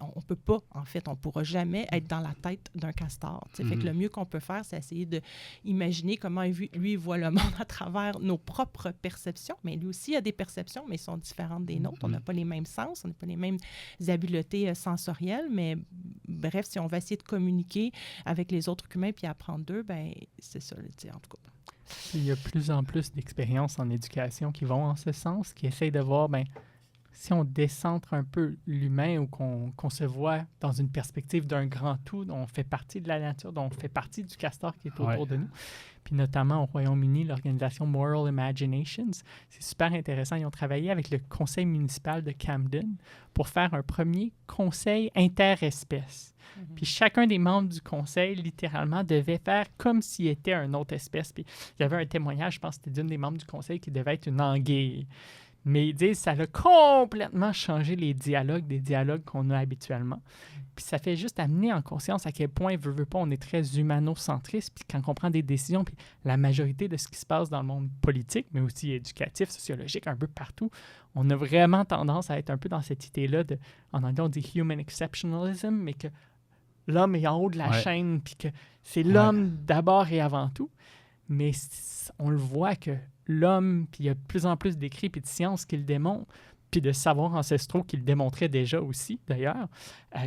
Speaker 2: on peut pas, en fait, on pourra jamais être dans la tête d'un castor. Fait que le mieux qu'on peut faire, c'est essayer d'imaginer comment lui, il voit le monde à travers nos propres perceptions. Mais lui aussi a des perceptions, mais elles sont différentes des nôtres. On n'a pas les mêmes sens, on n'a pas les mêmes habiletés sensorielles, mais bref, si on va essayer de communiquer avec les autres humains puis apprendre d'eux, ben c'est ça, en tout cas.
Speaker 3: Il y a plus en plus d'expériences en éducation qui vont en ce sens, qui essayent de voir, si on décentre un peu l'humain ou qu'on se voit dans une perspective d'un grand tout, dont on fait partie de la nature, dont on fait partie du castor qui est autour de nous. Puis notamment au Royaume-Uni, l'organisation Moral Imaginations, c'est super intéressant. Ils ont travaillé avec le conseil municipal de Camden pour faire un premier conseil interespèce. Puis chacun des membres du conseil, littéralement, devait faire comme s'il était une autre espèce. Puis il y avait un témoignage, je pense que c'était d'une des membres du conseil qui devait être une anguille. Mais ils disent que ça a complètement changé les dialogues, des dialogues qu'on a habituellement. Puis ça fait juste amener en conscience à quel point, veut pas, on est très humano-centriste. Puis quand on prend des décisions, puis la majorité de ce qui se passe dans le monde politique, mais aussi éducatif, sociologique, un peu partout, on a vraiment tendance à être un peu dans cette idée-là de, en anglais, on dit « human exceptionalism », mais que l'homme est en haut de la chaîne, puis que c'est l'homme d'abord et avant tout. Mais on le voit que l'homme, puis il y a de plus en plus d'écrits puis de sciences qui le démontrent, puis de savoirs ancestraux qui le démontraient déjà aussi, d'ailleurs,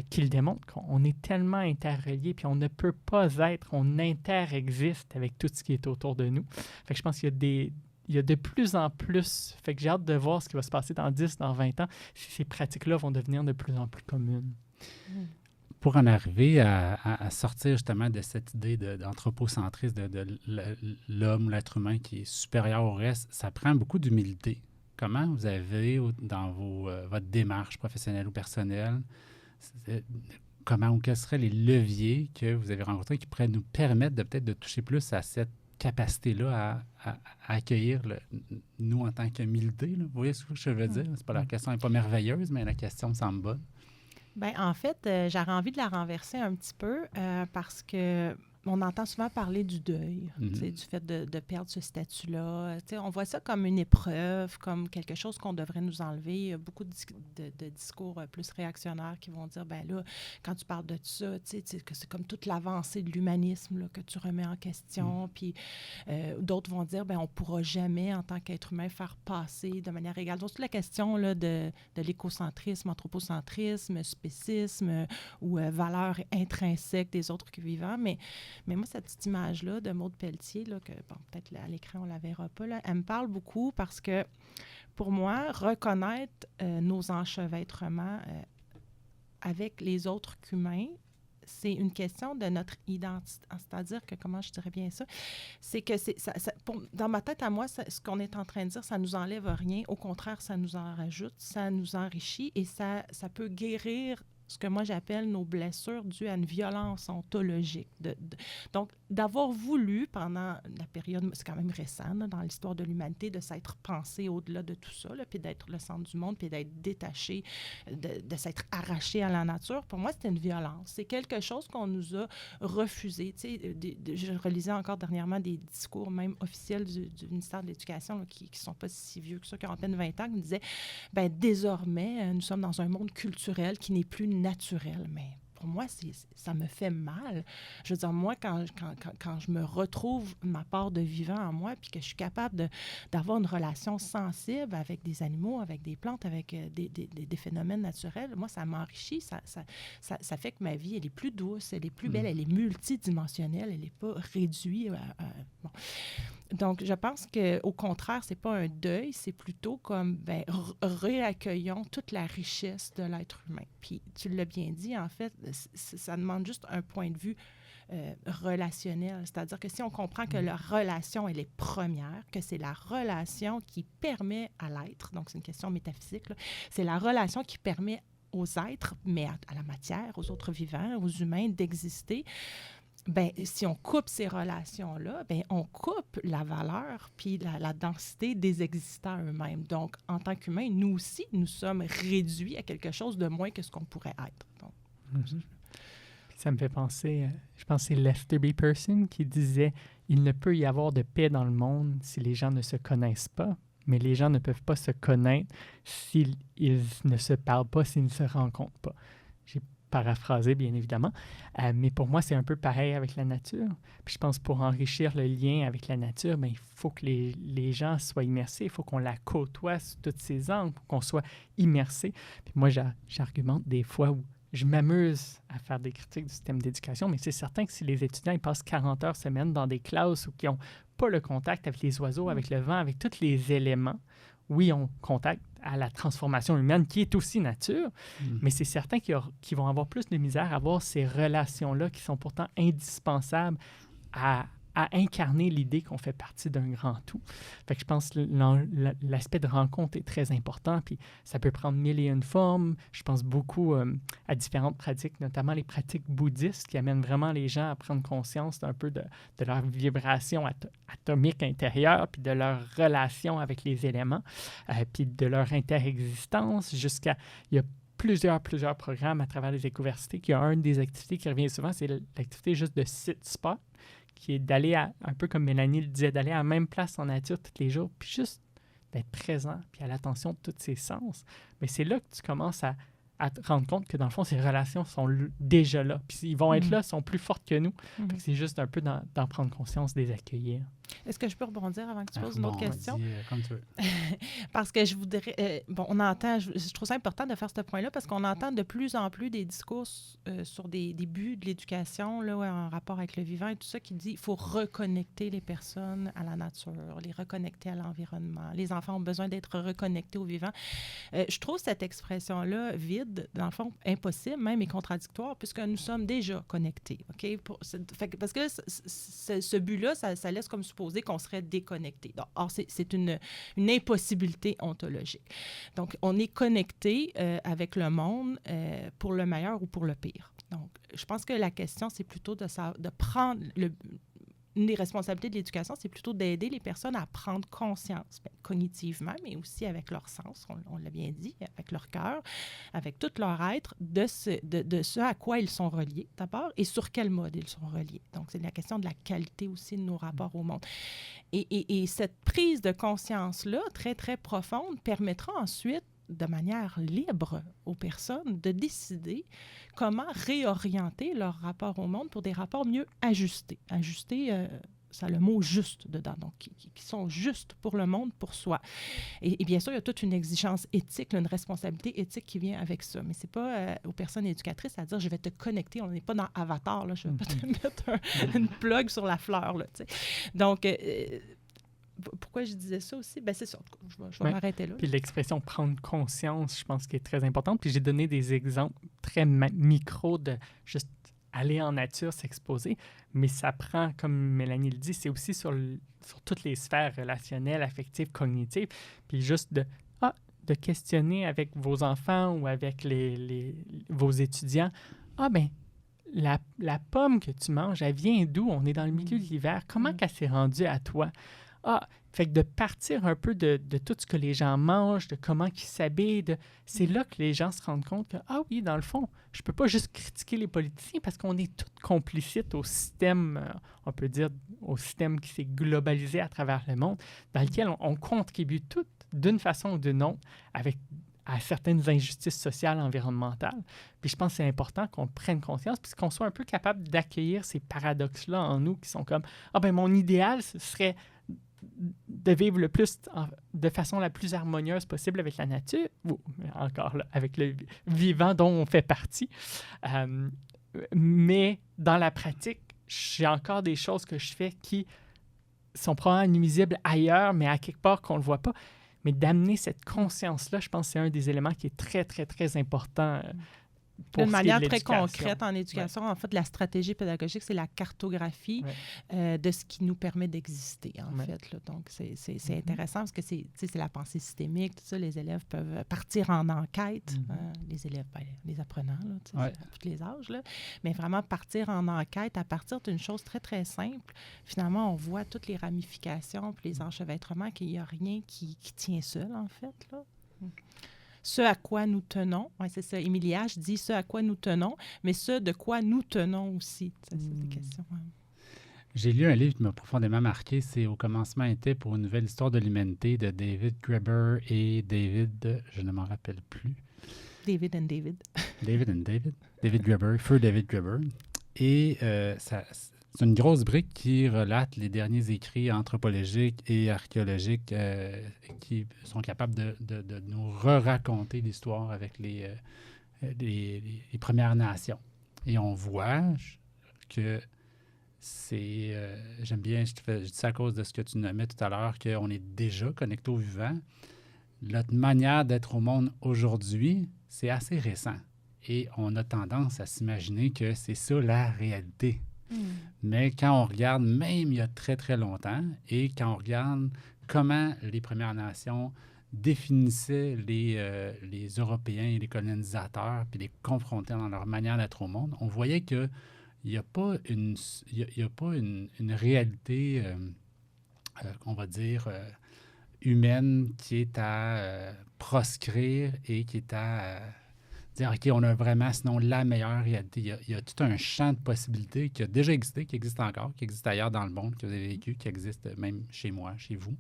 Speaker 3: qui le démontrent qu'on est tellement interreliés, puis on ne peut pas être, on interexiste avec tout ce qui est autour de nous. Fait que je pense qu'il y a de plus en plus, fait que j'ai hâte de voir ce qui va se passer dans 10, dans 20 ans, si ces pratiques-là vont devenir de plus en plus communes.
Speaker 1: Pour en arriver à sortir justement de cette idée d'anthropocentrisme, de l'homme, l'être humain qui est supérieur au reste, ça prend beaucoup d'humilité. Comment vous avez, dans votre démarche professionnelle ou personnelle, comment ou quels seraient les leviers que vous avez rencontrés qui pourraient nous permettre de peut-être de toucher plus à cette capacité-là à accueillir nous en tant qu'humilité? Vous voyez ce que je veux dire? C'est pas, la question n'est pas merveilleuse, mais la question me semble bonne.
Speaker 2: Bien, en fait, j'aurais envie de la renverser un petit peu parce que on entend souvent parler du deuil, du fait de perdre ce statut-là. On voit ça comme une épreuve, comme quelque chose qu'on devrait nous enlever. Il y a beaucoup de discours plus réactionnaires qui vont dire, ben là, quand tu parles de ça, que c'est comme toute l'avancée de l'humanisme là, que tu remets en question. Puis d'autres vont dire, ben on ne pourra jamais, en tant qu'être humain, faire passer de manière égale. Donc, toute la question là, de l'écocentrisme, anthropocentrisme, spécisme ou valeur intrinsèque des autres vivants. Mais moi, cette petite image-là de Maude Pelletier, là, que peut-être à l'écran, on ne la verra pas, là, elle me parle beaucoup parce que, pour moi, reconnaître nos enchevêtrements avec les autres qu'humains, c'est une question de notre identité. C'est-à-dire que, comment je dirais bien ça, c'est que dans ma tête à moi, ce qu'on est en train de dire, ça ne nous enlève rien. Au contraire, ça nous en rajoute, ça nous enrichit et ça peut guérir ce que moi j'appelle nos blessures dues à une violence ontologique. Donc, d'avoir voulu, pendant la période, c'est quand même récent là, dans l'histoire de l'humanité, de s'être pensé au-delà de tout ça, là, puis d'être le centre du monde, puis d'être détaché, de s'être arraché à la nature, pour moi, c'était une violence. C'est quelque chose qu'on nous a refusé. Je relisais encore dernièrement des discours même officiels du ministère de l'Éducation là, qui ne sont pas si vieux que ça, qui ont à peine 20 ans, qui nous disaient, bien, désormais, nous sommes dans un monde culturel qui n'est plus naturel, mais pour moi, ça me fait mal. Je veux dire, moi, quand je me retrouve ma part de vivant en moi, puis que je suis capable d'avoir une relation sensible avec des animaux, avec des plantes, avec des phénomènes naturels, moi, ça m'enrichit. Ça fait que ma vie, elle est plus douce, elle est plus belle, elle est multidimensionnelle, elle n'est pas réduite bon. Donc, je pense qu'au contraire, c'est pas un deuil, c'est plutôt comme, ben, réaccueillons toute la richesse de l'être humain. Puis, tu l'as bien dit, en fait, ça demande juste un point de vue relationnel. C'est-à-dire que si on comprend que la relation, elle est première, que c'est la relation qui permet à l'être, donc c'est une question métaphysique, là, c'est la relation qui permet aux êtres, mais à la matière, aux autres vivants, aux humains, d'exister. Bien, si on coupe ces relations-là, bien, on coupe la valeur puis la densité des existants eux-mêmes. Donc, en tant qu'humains, nous aussi, nous sommes réduits à quelque chose de moins que ce qu'on pourrait être. Donc,
Speaker 3: ça me fait penser, je pense que c'est Lester B. Pearson qui disait « Il ne peut y avoir de paix dans le monde si les gens ne se connaissent pas. mais les gens ne peuvent pas se connaître s'ils ne se parlent pas, s'ils ne se rencontrent pas. J'ai paraphrasé, bien évidemment, mais pour moi, c'est un peu pareil avec la nature. Puis je pense pour enrichir le lien avec la nature, bien, il faut que les gens soient immersés, il faut qu'on la côtoie sous toutes ses angles, qu'on soit immersé. Puis moi, j'argumente des fois où je m'amuse à faire des critiques du système d'éducation, mais c'est certain que si les étudiants ils passent 40 heures semaine dans des classes où qui n'ont pas le contact avec les oiseaux, avec le vent, avec tous les éléments, oui, on contact à la transformation humaine qui est aussi nature, mais c'est certain qu'ils vont avoir plus de misère à avoir ces relations-là qui sont pourtant indispensables à incarner l'idée qu'on fait partie d'un grand tout. Fait que je pense que l'aspect de rencontre est très important, puis ça peut prendre 1000 et une formes. Je pense beaucoup à différentes pratiques, notamment les pratiques bouddhistes qui amènent vraiment les gens à prendre conscience d'un peu de leur vibration atomique intérieure, puis de leur relation avec les éléments, puis de leur interexistence jusqu'à... Il y a plusieurs programmes à travers les écoversités. Il y a une des activités qui revient souvent, c'est l'activité juste de sit-spot, qui est d'aller, un peu comme Mélanie le disait, d'aller à la même place en nature tous les jours, puis juste d'être présent, puis à l'attention de tous ses sens. Mais c'est là que tu commences à te rendre compte que, dans le fond, ces relations sont déjà là. Puis ils vont être là, sont plus fortes que nous. C'est juste un peu d'en prendre conscience, de les accueillir.
Speaker 2: Est-ce que je peux rebondir avant que tu poses une autre question?
Speaker 1: Comme tu veux.
Speaker 2: Parce que je voudrais... on entend... Je trouve ça important de faire ce point-là parce qu'on entend de plus en plus des discours sur des buts de l'éducation là, en rapport avec le vivant et tout ça qui dit qu'il faut reconnecter les personnes à la nature, les reconnecter à l'environnement. Les enfants ont besoin d'être reconnectés au vivant. Je trouve cette expression-là vide, dans le fond, impossible même et contradictoire puisque nous sommes déjà connectés. OK? Parce que ce but-là, ça laisse comme supposer qu'on serait déconnecté. Or, c'est une impossibilité ontologique. Donc, on est connecté avec le monde pour le meilleur ou pour le pire. Donc, je pense que la question, c'est plutôt de prendre une des responsabilités de l'éducation, c'est plutôt d'aider les personnes à prendre conscience, cognitivement, mais aussi avec leur sens, on l'a bien dit, avec leur cœur, avec tout leur être, de ce à quoi ils sont reliés, d'abord, et sur quel mode ils sont reliés. Donc, c'est la question de la qualité aussi de nos rapports au monde. Et cette prise de conscience-là, très, très profonde, permettra ensuite de manière libre aux personnes de décider comment réorienter leur rapport au monde pour des rapports mieux ajustés. Ajustés, ça a le mot « juste » dedans, donc qui sont justes pour le monde, pour soi. Et bien sûr, il y a toute une exigence éthique, une responsabilité éthique qui vient avec ça. Mais ce n'est pas aux personnes éducatrices à dire « je vais te connecter » on n'est pas dans Avatar, là, je ne vais pas te mettre une plug sur la fleur. Là, donc, pourquoi je disais ça aussi? Bien, c'est ça. Je vais m'arrêter là.
Speaker 3: Puis l'expression « prendre conscience », je pense qu'elle est très importante. Puis j'ai donné des exemples très micro de juste aller en nature, s'exposer. Mais ça prend, comme Mélanie le dit, c'est aussi sur toutes les sphères relationnelles, affectives, cognitives. Puis juste de questionner avec vos enfants ou avec vos étudiants. Ah, bien, la pomme que tu manges, elle vient d'où? On est dans le milieu de l'hiver. Comment qu'elle s'est rendue à toi? Fait que de partir un peu de tout ce que les gens mangent, de comment ils s'habillent, c'est là que les gens se rendent compte que, oui, dans le fond, je peux pas juste critiquer les politiciens parce qu'on est tous complicites au système, on peut dire, au système qui s'est globalisé à travers le monde, dans lequel on contribue tous d'une façon ou d'une autre à certaines injustices sociales, environnementales. Puis je pense que c'est important qu'on prenne conscience puis qu'on soit un peu capable d'accueillir ces paradoxes-là en nous qui sont comme, mon idéal, ce serait de vivre de façon la plus harmonieuse possible avec la nature, ou encore là, avec le vivant dont on fait partie. Mais dans la pratique, j'ai encore des choses que je fais qui sont probablement nuisibles ailleurs, mais à quelque part qu'on ne le voit pas. Mais d'amener cette conscience-là, je pense que c'est un des éléments qui est très, très, très important
Speaker 2: d'une manière très concrète en éducation. En fait, la stratégie pédagogique, c'est la cartographie de ce qui nous permet d'exister, en fait. Là. Donc, c'est intéressant parce que c'est la pensée systémique, tout ça. Les élèves peuvent partir en enquête. Les élèves, les apprenants, là, à tous les âges. Là. Mais vraiment partir en enquête à partir d'une chose très, très simple. Finalement, on voit toutes les ramifications puis les enchevêtrements, qu'il n'y a rien qui tient seul, en fait, là. Ce à quoi nous tenons, c'est ça, Émilie H. dit ce à quoi nous tenons, mais ce de quoi nous tenons aussi. C'est des questions.
Speaker 1: J'ai lu un livre qui m'a profondément marqué, c'est Au commencement était pour une nouvelle histoire de l'humanité de David Graeber et David, je ne m'en rappelle plus.
Speaker 2: David and David.
Speaker 1: David Graeber, feu David Graeber. Et c'est une grosse brique qui relate les derniers écrits anthropologiques et archéologiques qui sont capables de nous re-raconter l'histoire avec les Premières Nations. Et on voit que c'est... j'aime bien, je dis ça à cause de ce que tu nommais tout à l'heure, qu'on est déjà connecté au vivant. Notre manière d'être au monde aujourd'hui, c'est assez récent. Et on a tendance à s'imaginer que c'est ça la réalité. Mais quand on regarde, même il y a très, très longtemps, et quand on regarde comment les Premières Nations définissaient les Européens et les colonisateurs, puis les confrontaient dans leur manière d'être au monde, on voyait qu'il n'y a pas une réalité, on va dire, humaine qui est à proscrire et qui est à dire, OK, on a vraiment, sinon, la meilleure réalité. Il y a tout un champ de possibilités qui a déjà existé, qui existe encore, qui existe ailleurs dans le monde, que vous avez vécu, qui existe même chez moi, chez vous.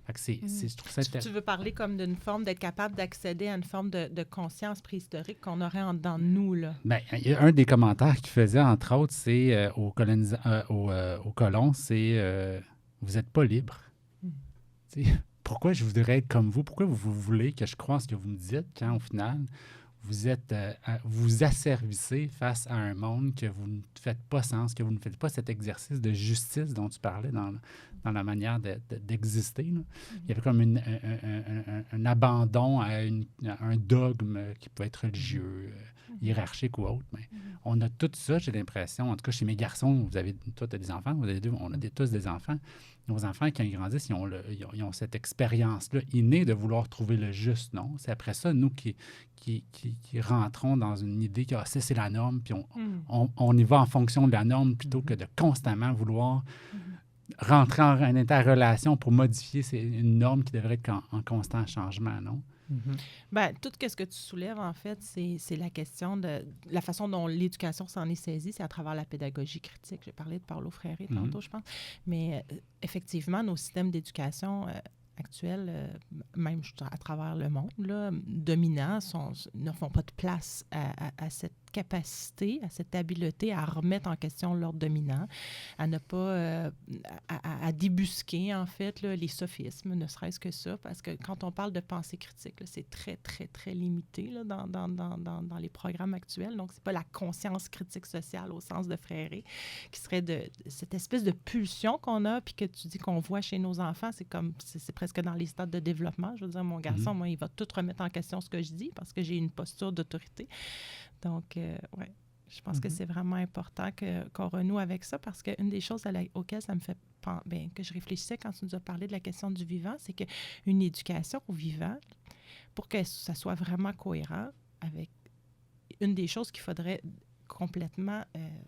Speaker 1: Fait que je trouve ça
Speaker 2: Tu veux parler comme d'une forme, d'être capable d'accéder à une forme de conscience préhistorique qu'on aurait en dedans de nous, là?
Speaker 1: Bien, il y a un des commentaires qu'il faisait, entre autres, c'est aux colons, c'est vous n'êtes pas libre. Pourquoi je voudrais être comme vous? Pourquoi vous voulez que je croie en ce que vous me dites quand, au final, vous asservissez face à un monde que vous ne faites pas sens, que vous ne faites pas cet exercice de justice dont tu parlais dans la manière d'exister. Là. Il y avait comme un abandon à un dogme qui peut être religieux, hiérarchique ou autre. Mais on a tout ça, j'ai l'impression. En tout cas, chez mes garçons, toi, tu as des enfants, vous avez on a tous des enfants. Nos enfants, quand ils grandissent, ils ont cette expérience-là innée de vouloir trouver le juste, non? C'est après ça, nous, qui rentrons dans une idée que ça, c'est la norme, puis on y va en fonction de la norme plutôt que de constamment vouloir rentrer en interrelation pour modifier une norme qui devrait être en constant changement, non?
Speaker 2: Bien, tout ce que tu soulèves, en fait, c'est la question de la façon dont l'éducation s'en est saisie, c'est à travers la pédagogie critique. J'ai parlé de Paulo Freire tantôt, je pense. Mais effectivement, nos systèmes d'éducation actuels, même à travers le monde, là, dominants, ne font pas de place à cette capacité, à cette habileté à remettre en question l'ordre dominant, à ne pas à débusquer, en fait, là, les sophismes, ne serait-ce que ça, parce que quand on parle de pensée critique, là, c'est très, très, très limité là, dans les programmes actuels. Donc, c'est pas la conscience critique sociale au sens de Freire, qui serait de cette espèce de pulsion qu'on a, puis que tu dis qu'on voit chez nos enfants, c'est presque dans les stades de développement. Je veux dire, mon garçon, moi, il va tout remettre en question ce que je dis, parce que j'ai une posture d'autorité. Donc, oui, je pense que c'est vraiment important qu'on renoue avec ça, parce qu'une des choses auxquelles ça me fait que je réfléchissais quand tu nous as parlé de la question du vivant, c'est qu'une éducation au vivant, pour que ça soit vraiment cohérent avec une des choses qu'il faudrait complètement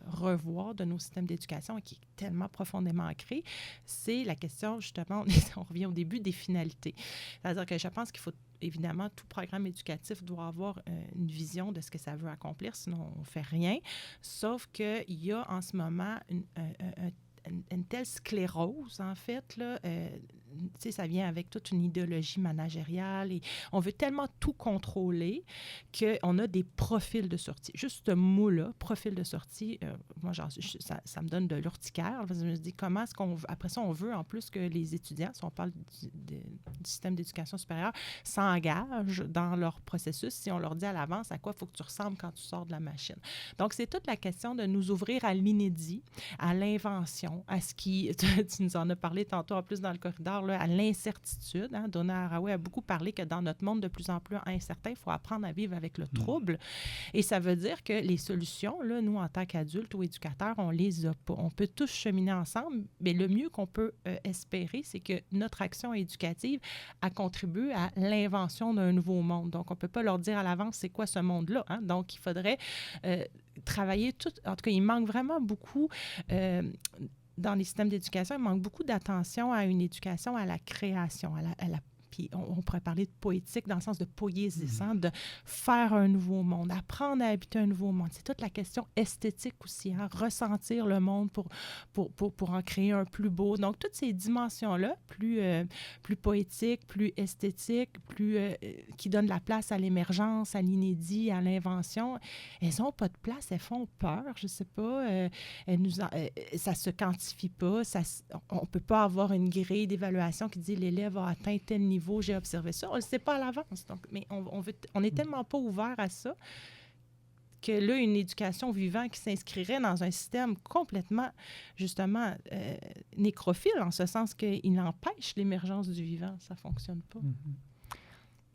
Speaker 2: revoir de nos systèmes d'éducation et qui est tellement profondément ancré, c'est la question, justement, on revient au début, des finalités. C'est-à-dire que je pense qu'il faut, évidemment, tout programme éducatif doit avoir une vision de ce que ça veut accomplir, sinon on ne fait rien. Sauf qu'il y a en ce moment une telle sclérose, en fait, là, ça vient avec toute une idéologie managériale et on veut tellement tout contrôler qu'on a des profils de sortie. Juste ce mot-là, profil de sortie, moi, ça me donne de l'urticaire. Je me dis, comment est-ce qu'on... Après ça, on veut en plus que les étudiants, si on parle du système d'éducation supérieure, s'engagent dans leur processus si on leur dit à l'avance à quoi il faut que tu ressembles quand tu sors de la machine. Donc, c'est toute la question de nous ouvrir à l'inédit, à l'invention, à ce qui... Tu nous en as parlé tantôt en plus dans le corridor, là, à l'incertitude. Hein? Donna Haraway a beaucoup parlé que dans notre monde de plus en plus incertain, il faut apprendre à vivre avec le trouble. Et ça veut dire que les solutions, là, nous, en tant qu'adultes ou éducateurs, on les a pas. On peut tous cheminer ensemble, mais le mieux qu'on peut espérer, c'est que notre action éducative a contribué à l'invention d'un nouveau monde. Donc, on ne peut pas leur dire à l'avance c'est quoi ce monde-là. Hein? Donc, il faudrait travailler tout... En tout cas, il manque vraiment beaucoup... dans les systèmes d'éducation, il manque beaucoup d'attention à une éducation à la création, puis on pourrait parler de poétique dans le sens de poésis, de faire un nouveau monde, apprendre à habiter un nouveau monde. C'est toute la question esthétique aussi, ressentir le monde pour en créer un plus beau. Donc, toutes ces dimensions-là, plus poétiques, plus esthétiques, qui donnent la place à l'émergence, à l'inédit, à l'invention, elles n'ont pas de place, elles font peur, je ne sais pas, ça ne se quantifie pas, on ne peut pas avoir une grille d'évaluation qui dit l'élève a atteint tel niveau, j'ai observé ça, on ne le sait pas à l'avance. Donc, mais on n'est tellement pas ouvert à ça que là, une éducation vivante qui s'inscrirait dans un système complètement, justement, nécrophile, en ce sens qu'il empêche l'émergence du vivant, ça ne fonctionne pas.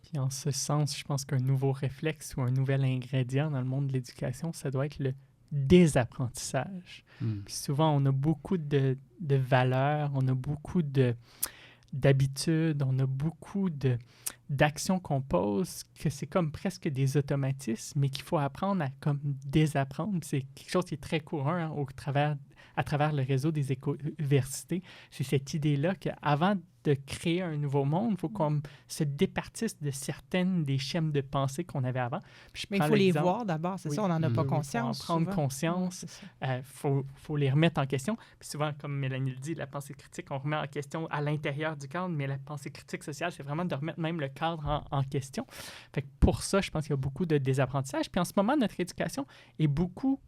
Speaker 3: Puis en ce sens, je pense qu'un nouveau réflexe ou un nouvel ingrédient dans le monde de l'éducation, ça doit être le désapprentissage. Puis souvent, on a beaucoup de valeurs, on a beaucoup d'habitudes, on a beaucoup d'actions qu'on pose, que c'est comme presque des automatismes, mais qu'il faut apprendre à comme désapprendre. C'est quelque chose qui est très courant à travers le réseau des éco-universités. C'est cette idée-là qu'avant de créer un nouveau monde, il faut qu'on se départisse de certaines des schèmes de pensée qu'on avait avant.
Speaker 2: Mais il faut les voir d'abord, c'est ça, on n'en a pas conscience.
Speaker 3: Il faut en prendre conscience, faut les remettre en question. Puis souvent, comme Mélanie le dit, la pensée critique, on remet en question à l'intérieur du cadre, mais la pensée critique sociale, c'est vraiment de remettre même le cadre en question. Fait que pour ça, je pense qu'il y a beaucoup de désapprentissage. Puis en ce moment, notre éducation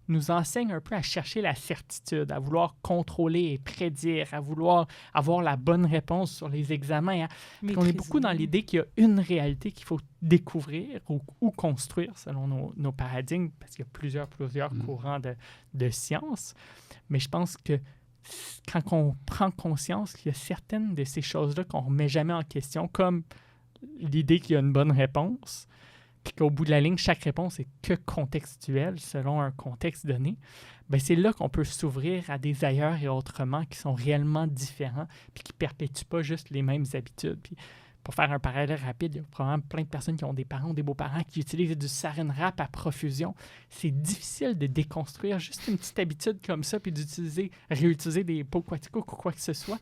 Speaker 3: nous enseigne un peu à chercher la certitude, à vouloir contrôler et prédire, à vouloir avoir la bonne réponse sur les examens. On est beaucoup dans l'idée qu'il y a une réalité qu'il faut découvrir ou construire selon nos paradigmes, parce qu'il y a plusieurs courants de sciences. Mais je pense que quand on prend conscience qu'il y a certaines de ces choses-là qu'on ne remet jamais en question, comme l'idée qu'il y a une bonne réponse, puis qu'au bout de la ligne, chaque réponse est que contextuelle selon un contexte donné, bien, c'est là qu'on peut s'ouvrir à des ailleurs et autrement qui sont réellement différents puis qui ne perpétuent pas juste les mêmes habitudes. Puis, pour faire un parallèle rapide, il y a probablement plein de personnes qui ont des parents ou des beaux-parents qui utilisent du sarin wrap à profusion. C'est difficile de déconstruire juste une petite habitude comme ça puis réutiliser des pots Quatico ou quoi que ce soit.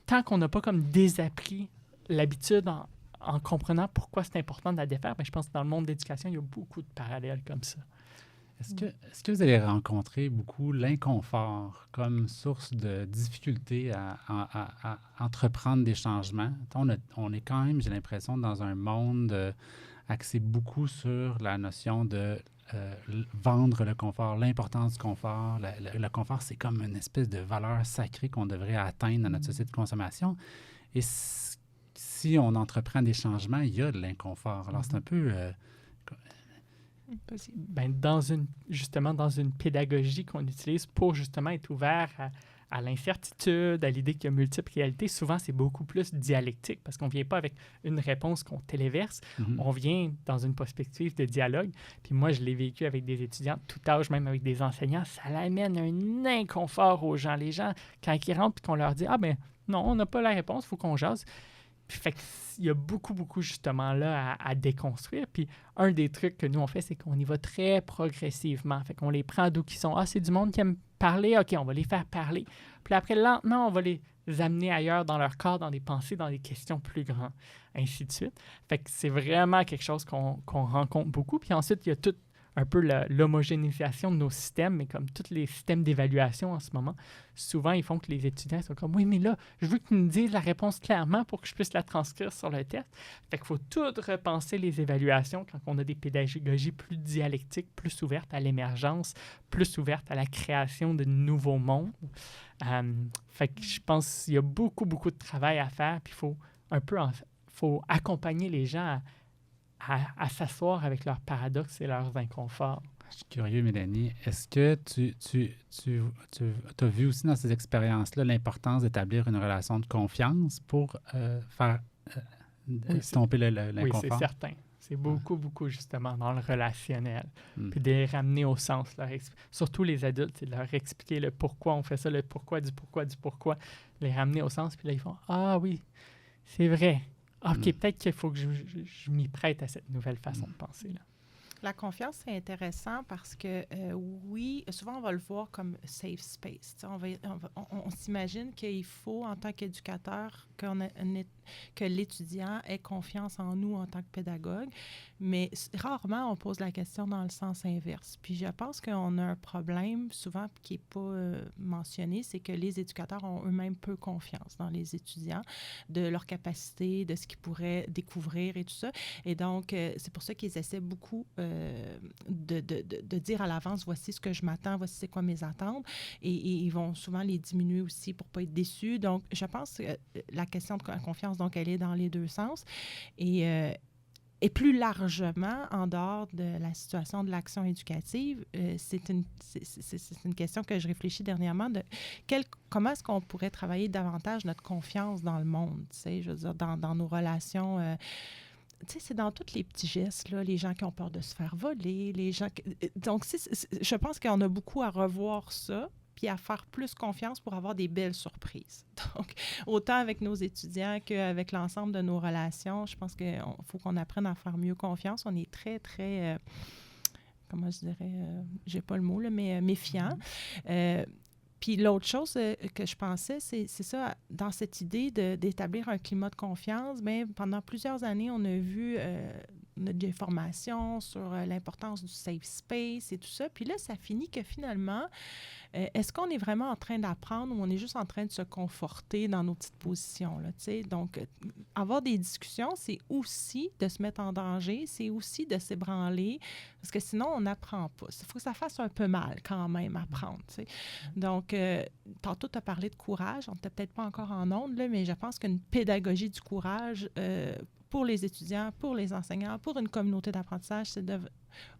Speaker 3: Tant qu'on n'a pas comme désappris l'habitude en comprenant pourquoi c'est important de la défaire, bien, je pense que dans le monde de l'éducation, il y a beaucoup de parallèles comme ça.
Speaker 1: Est-ce que vous avez rencontré beaucoup l'inconfort comme source de difficulté à entreprendre des changements? On est quand même, j'ai l'impression, dans un monde axé beaucoup sur la notion de vendre le confort, l'importance du confort. Le confort, c'est comme une espèce de valeur sacrée qu'on devrait atteindre dans notre société de consommation. Et si on entreprend des changements, il y a de l'inconfort. Alors, c'est un peu...
Speaker 3: Ben, dans une pédagogie qu'on utilise pour justement être ouvert à l'incertitude, à l'idée qu'il y a multiples réalités, souvent c'est beaucoup plus dialectique parce qu'on ne vient pas avec une réponse qu'on téléverse, on vient dans une perspective de dialogue. Puis moi, je l'ai vécu avec des étudiants de tout âge, même avec des enseignants, ça amène un inconfort aux gens. Les gens, quand ils rentrent et qu'on leur dit « Ah ben non, on n'a pas la réponse, il faut qu'on jase », fait qu'il y a beaucoup justement là à déconstruire. Puis un des trucs que nous on fait, c'est qu'on y va très progressivement. Fait qu'on les prend d'où qu'ils sont. Ah, c'est du monde qui aime parler, OK, on va les faire parler. Puis après, lentement, on va les amener ailleurs dans leur corps, dans des pensées, dans des questions plus grandes, ainsi de suite. Fait que c'est vraiment quelque chose qu'on rencontre beaucoup. Puis ensuite, il y a tout un peu l'homogénéisation de nos systèmes, mais comme tous les systèmes d'évaluation en ce moment, souvent, ils font que les étudiants sont comme « Oui, mais là, je veux que tu me dises la réponse clairement pour que je puisse la transcrire sur le test. » Fait qu'il faut tout repenser les évaluations quand on a des pédagogies plus dialectiques, plus ouvertes à l'émergence, plus ouvertes à la création de nouveaux mondes. Fait que je pense qu'il y a beaucoup de travail à faire, puis faut accompagner les gens à s'asseoir avec leurs paradoxes et leurs inconforts.
Speaker 1: Je suis curieux, Mélanie. Est-ce que tu as vu aussi dans ces expériences-là l'importance d'établir une relation de confiance pour faire estomper l'inconfort?
Speaker 3: Oui, c'est certain. C'est beaucoup justement dans le relationnel. Puis de les ramener au sens. Surtout les adultes, c'est de leur expliquer le pourquoi on fait ça, le pourquoi, les ramener au sens. Puis là, ils font « Ah oui, c'est vrai. OK, peut-être qu'il faut que je m'y prête à cette nouvelle façon de penser. » Là.
Speaker 2: La confiance, c'est intéressant parce que, oui, souvent, on va le voir comme safe space. On s'imagine qu'il faut, en tant qu'éducateur, qu'on ait que l'étudiant ait confiance en nous en tant que pédagogue, mais rarement on pose la question dans le sens inverse. Puis je pense qu'on a un problème souvent qui n'est pas mentionné, c'est que les éducateurs ont eux-mêmes peu confiance dans les étudiants, de leur capacité, de ce qu'ils pourraient découvrir et tout ça. Et donc, c'est pour ça qu'ils essaient beaucoup de dire à l'avance, voici ce que je m'attends, voici c'est quoi mes attentes. Et ils vont souvent les diminuer aussi pour ne pas être déçus. Donc, je pense que la question de confiance, donc, elle est dans les deux sens. Et plus largement, en dehors de la situation de l'action éducative, c'est une question que je réfléchis dernièrement de comment est-ce qu'on pourrait travailler davantage notre confiance dans le monde, tu sais, je veux dire, dans nos relations. Tu sais, c'est dans tous les petits gestes, là, les gens qui ont peur de se faire voler, les gens... Donc, je pense qu'on a beaucoup à revoir ça, puis à faire plus confiance pour avoir des belles surprises. Donc, autant avec nos étudiants qu'avec l'ensemble de nos relations, je pense qu'il faut qu'on apprenne à faire mieux confiance. On est très, très, comment je dirais, j'ai pas le mot, là, mais méfiant. Puis l'autre chose que je pensais, c'est ça, dans cette idée d'établir un climat de confiance, bien, pendant plusieurs années, on a vu des formations sur l'importance du safe space et tout ça. Puis là, ça finit que finalement, est-ce qu'on est vraiment en train d'apprendre ou on est juste en train de se conforter dans nos petites positions, là, tu sais? Donc, avoir des discussions, c'est aussi de se mettre en danger, c'est aussi de s'ébranler, parce que sinon, on n'apprend pas. Il faut que ça fasse un peu mal quand même, apprendre, tu sais. Donc, tantôt, tu as parlé de courage, on n'était peut-être pas encore en ondes, là, mais je pense qu'une pédagogie du courage pour les étudiants, pour les enseignants, pour une communauté d'apprentissage, c'est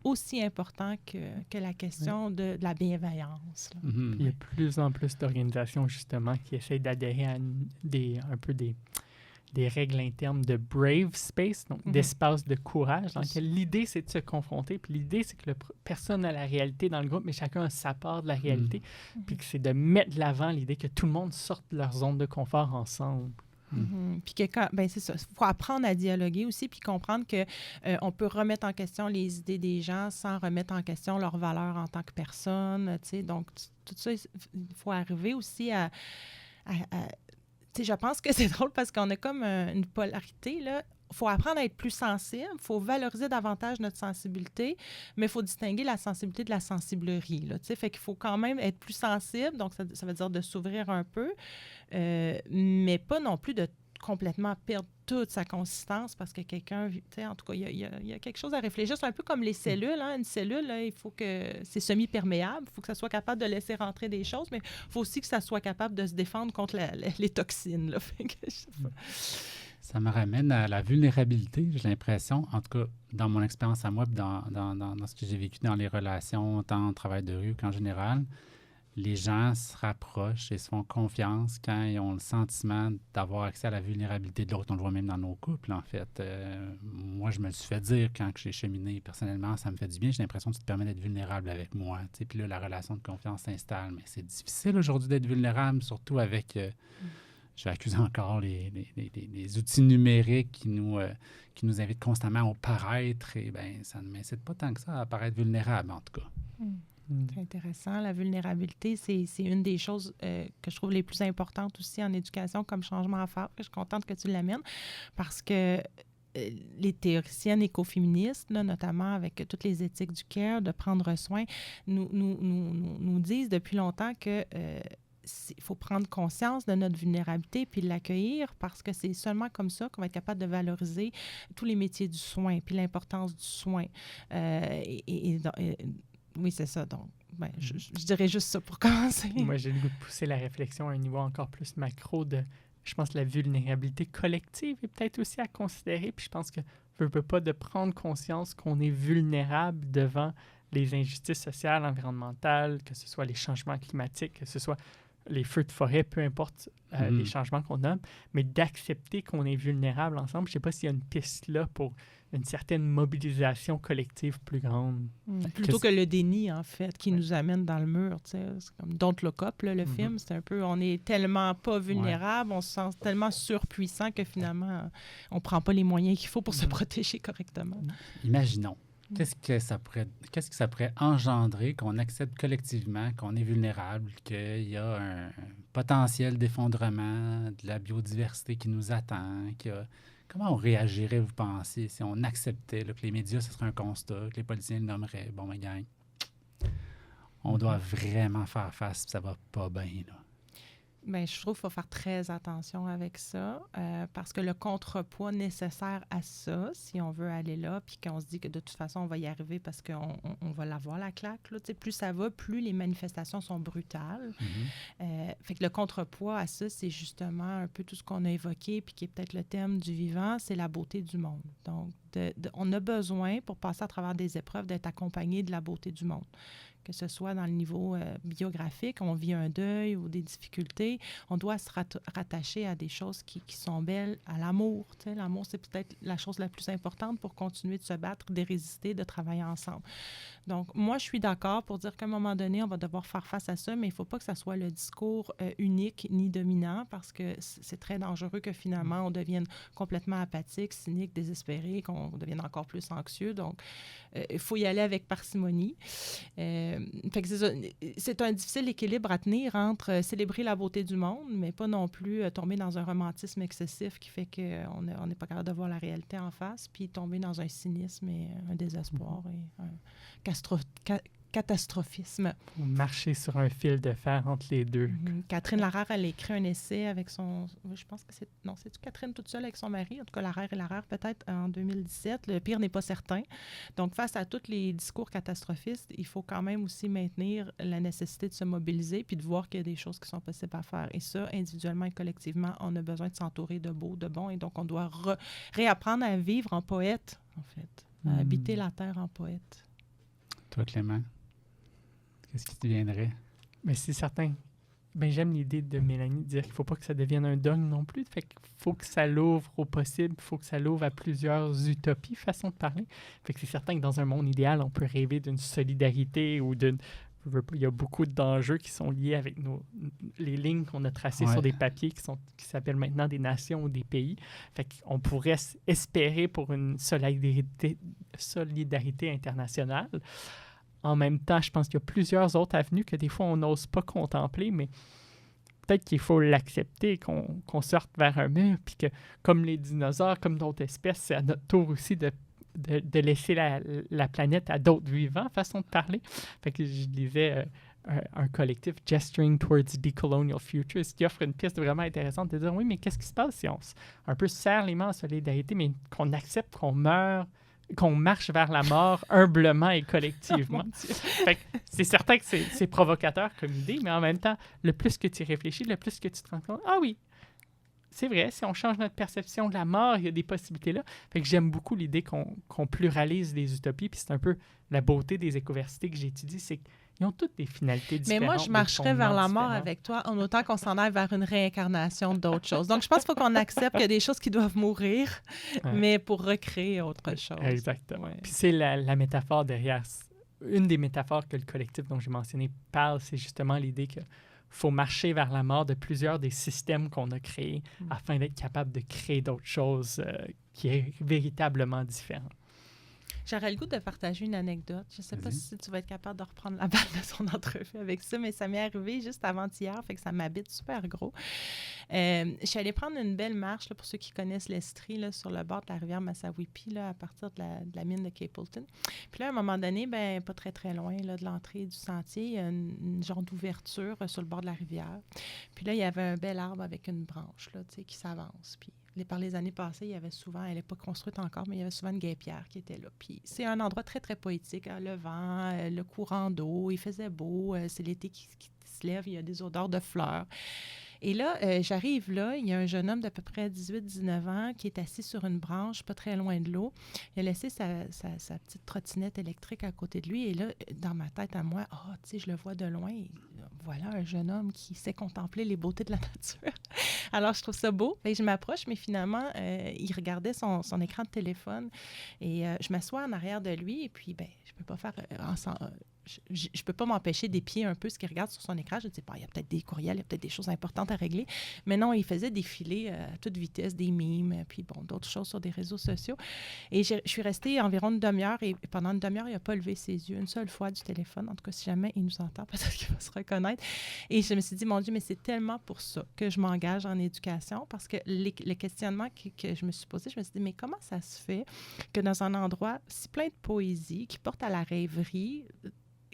Speaker 2: aussi important que la question de la bienveillance. Là.
Speaker 3: Mm-hmm. Il y a plus en plus d'organisations, justement, qui essayent d'adhérer à un peu des règles internes de brave space, donc d'espace de courage, dans lequel l'idée, c'est de se confronter. Puis l'idée, c'est que personne n'a la réalité dans le groupe, mais chacun a sa part de la réalité. Puis que c'est de mettre de l'avant l'idée que tout le monde sorte de leur zone de confort ensemble.
Speaker 2: Puis que c'est ça, il faut apprendre à dialoguer aussi, puis comprendre que on peut remettre en question les idées des gens sans remettre en question leurs valeurs en tant que personne, tu sais. Donc, tout ça, il faut arriver aussi à tu sais, je pense que c'est drôle parce qu'on a comme une polarité, là. Il faut apprendre à être plus sensible, il faut valoriser davantage notre sensibilité, mais il faut distinguer la sensibilité de la sensiblerie, là, tu sais. Fait qu'il faut quand même être plus sensible, donc ça veut dire de s'ouvrir un peu, mais pas non plus de complètement perdre toute sa consistance parce que quelqu'un, tu sais, en tout cas, il y a quelque chose à réfléchir. C'est un peu comme les cellules, hein. Une cellule, là, il faut que c'est semi-perméable, il faut que ça soit capable de laisser rentrer des choses, mais il faut aussi que ça soit capable de se défendre contre les toxines, là. Fait que, je sais pas.
Speaker 1: Ça me ramène à la vulnérabilité, j'ai l'impression, en tout cas dans mon expérience à moi, puis dans ce que j'ai vécu dans les relations, tant en travail de rue qu'en général, les gens se rapprochent et se font confiance quand ils ont le sentiment d'avoir accès à la vulnérabilité de l'autre. On le voit même dans nos couples, en fait. Moi, je me le suis fait dire quand j'ai cheminé. Personnellement, ça me fait du bien. J'ai l'impression que tu te permets d'être vulnérable avec moi. Puis là, la relation de confiance s'installe. Mais c'est difficile aujourd'hui d'être vulnérable, surtout avec... je vais accuser encore les outils numériques qui nous invitent constamment au paraître. Et bien, ça ne m'incite pas tant que ça à paraître vulnérable, en tout cas.
Speaker 2: C'est intéressant. La vulnérabilité, c'est une des choses que je trouve les plus importantes aussi en éducation comme changement à faire. Je suis contente que tu l'amènes parce que les théoriciennes écoféministes, là, notamment avec toutes les éthiques du care, de prendre soin, nous disent depuis longtemps que il faut prendre conscience de notre vulnérabilité puis l'accueillir parce que c'est seulement comme ça qu'on va être capable de valoriser tous les métiers du soin puis l'importance du soin. Oui, c'est ça. Donc, je dirais juste ça pour commencer.
Speaker 3: Moi, j'ai le goût de pousser la réflexion à un niveau encore plus macro je pense que la vulnérabilité collective est peut-être aussi à considérer. Puis je pense que ne veut pas de prendre conscience qu'on est vulnérable devant les injustices sociales, environnementales, que ce soit les changements climatiques, que ce soit les feux de forêt, peu importe les changements qu'on a, mais d'accepter qu'on est vulnérable ensemble. Je ne sais pas s'il y a une piste là pour une certaine mobilisation collective plus grande.
Speaker 2: Plutôt que le déni, en fait, qui nous amène dans le mur. C'est comme Don't Look Up, là, le film, c'est un peu, on est tellement pas vulnérable, on se sent tellement surpuissant que finalement, on prend pas les moyens qu'il faut pour se protéger correctement.
Speaker 1: Imaginons Qu'est-ce que ça pourrait engendrer qu'on accepte collectivement qu'on est vulnérable, qu'il y a un potentiel d'effondrement de la biodiversité qui nous attend? Comment on réagirait, vous pensez, si on acceptait là, que les médias, ce serait un constat, que les politiciens le nommeraient? Bon, ma gang, on doit vraiment faire face, puis ça va pas bien, là.
Speaker 2: Bien, je trouve qu'il faut faire très attention avec ça parce que le contrepoids nécessaire à ça, si on veut aller là, puis qu'on se dit que de toute façon, on va y arriver parce qu'on va l'avoir, la claque, là, plus ça va, plus les manifestations sont brutales. Fait que le contrepoids à ça, c'est justement un peu tout ce qu'on a évoqué, puis qui est peut-être le thème du vivant, c'est la beauté du monde. Donc, on a besoin, pour passer à travers des épreuves, d'être accompagné de la beauté du monde. Que ce soit dans le niveau biographique, on vit un deuil ou des difficultés, on doit se rattacher à des choses qui sont belles, à l'amour. L'amour, c'est peut-être la chose la plus importante pour continuer de se battre, de résister, de travailler ensemble. Donc, moi, je suis d'accord pour dire qu'à un moment donné, on va devoir faire face à ça, mais il ne faut pas que ça soit le discours unique ni dominant parce que c'est très dangereux que finalement, on devienne complètement apathique, cynique, désespéré, qu'on devienne encore plus anxieux. Donc, il faut y aller avec parcimonie. Fait que c'est un difficile équilibre à tenir entre célébrer la beauté du monde, mais pas non plus tomber dans un romantisme excessif qui fait qu'on n'est pas capable de voir la réalité en face, puis tomber dans un cynisme et un désespoir et un catastrophisme.
Speaker 3: Ou marcher sur un fil de fer entre les deux.
Speaker 2: Catherine Larare, elle a écrit un essai avec son... Je pense que c'est... Non, c'est Catherine toute seule avec son mari. En tout cas, Larare et Larare, peut-être en 2017. Le pire n'est pas certain. Donc, face à tous les discours catastrophistes, il faut quand même aussi maintenir la nécessité de se mobiliser puis de voir qu'il y a des choses qui sont possibles à faire. Et ça, individuellement et collectivement, on a besoin de s'entourer de beau, de bon. Et donc, on doit réapprendre à vivre en poète, en fait. À habiter la terre en poète.
Speaker 1: Toi, Clément, qu'est-ce qui te viendrait?
Speaker 3: Mais c'est certain. Ben, j'aime l'idée de Mélanie de dire qu'il ne faut pas que ça devienne un dogme non plus. Fait qu'il faut que ça l'ouvre au possible, il faut que ça l'ouvre à plusieurs utopies, façon de parler. Fait que c'est certain que dans un monde idéal, on peut rêver d'une solidarité ou d'une... Il y a beaucoup d'enjeux qui sont liés avec les lignes qu'on a tracées sur des papiers qui s'appellent maintenant des nations ou des pays. Fait qu'on pourrait espérer pour une solidarité internationale. En même temps, je pense qu'il y a plusieurs autres avenues que des fois, on n'ose pas contempler, mais peut-être qu'il faut l'accepter, qu'on sorte vers un mur, puis que, comme les dinosaures, comme d'autres espèces, c'est à notre tour aussi de laisser la planète à d'autres vivants, façon de parler. Fait que je lisais un collectif, Gesturing Towards Decolonial Futures, qui offre une piste vraiment intéressante de dire, oui, mais qu'est-ce qui se passe si on un peu serre les mains en solidarité, mais qu'on accepte qu'on meurt, qu'on marche vers la mort humblement et collectivement. Fait que c'est certain que c'est provocateur comme idée, mais en même temps, le plus que tu y réfléchis, le plus que tu te rends compte, ah oui, c'est vrai, si on change notre perception de la mort, il y a des possibilités là. Fait que j'aime beaucoup l'idée qu'on pluralise les utopies, puis c'est un peu la beauté des écoversités que j'étudie, c'est qu'ils ont toutes des finalités différentes.
Speaker 2: Mais moi, je marcherais vers la mort avec toi, en autant qu'on s'en aille vers une réincarnation d'autres choses. Donc, je pense qu'il faut qu'on accepte qu'il y a des choses qui doivent mourir, mais pour recréer autre chose.
Speaker 3: Exactement. Puis c'est la métaphore derrière. Une des métaphores que le collectif dont j'ai mentionné parle, c'est justement l'idée que faut marcher vers la mort de plusieurs des systèmes qu'on a créés afin d'être capable de créer d'autres choses qui est véritablement différent.
Speaker 2: J'aurais le goût de partager une anecdote. Je ne sais pas si tu vas être capable de reprendre la balle de ton entrevue avec ça, mais ça m'est arrivé juste avant-hier, fait que ça m'habite super gros. Je suis allée prendre une belle marche, là, pour ceux qui connaissent l'Estrie, là, sur le bord de la rivière Massawippi, là, à partir de la mine de Capleton. Puis là, à un moment donné, ben, pas très, très loin là, de l'entrée du sentier, il y a une genre d'ouverture sur le bord de la rivière. Puis là, il y avait un bel arbre avec une branche là, qui s'avance. Puis par les années passées, il y avait souvent, elle n'est pas construite encore, mais il y avait souvent une guêpière qui était là. Puis c'est un endroit très, très poétique. Hein, le vent, le courant d'eau, il faisait beau, c'est l'été qui se lève, il y a des odeurs de fleurs. Et là, j'arrive là, il y a un jeune homme d'à peu près 18-19 ans qui est assis sur une branche, pas très loin de l'eau. Il a laissé sa petite trottinette électrique à côté de lui. Et là, dans ma tête à moi, tu sais, je le vois de loin. Voilà un jeune homme qui sait contempler les beautés de la nature. Alors, je trouve ça beau. Et je m'approche, mais finalement, il regardait son écran de téléphone. Et je m'assois en arrière de lui. Et puis, ben, je peux pas faire je peux pas m'empêcher d'épier un peu ce qu'il regarde sur son écran. Je dis, il y a peut-être des courriels, il y a peut-être des choses importantes à régler. Mais non, il faisait défiler à toute vitesse des mimes, puis bon, d'autres choses sur des réseaux sociaux. Et je suis restée environ une demi-heure, et pendant une demi-heure, il n'a pas levé ses yeux une seule fois du téléphone. En tout cas, si jamais il nous entend, peut-être qu'il va se reconnaître. Et je me suis dit, mon Dieu, mais c'est tellement pour ça que je m'engage en éducation, parce que le questionnement que je me suis posé, je me suis dit, mais comment ça se fait que dans un endroit si plein de poésie, qui porte à la rêverie,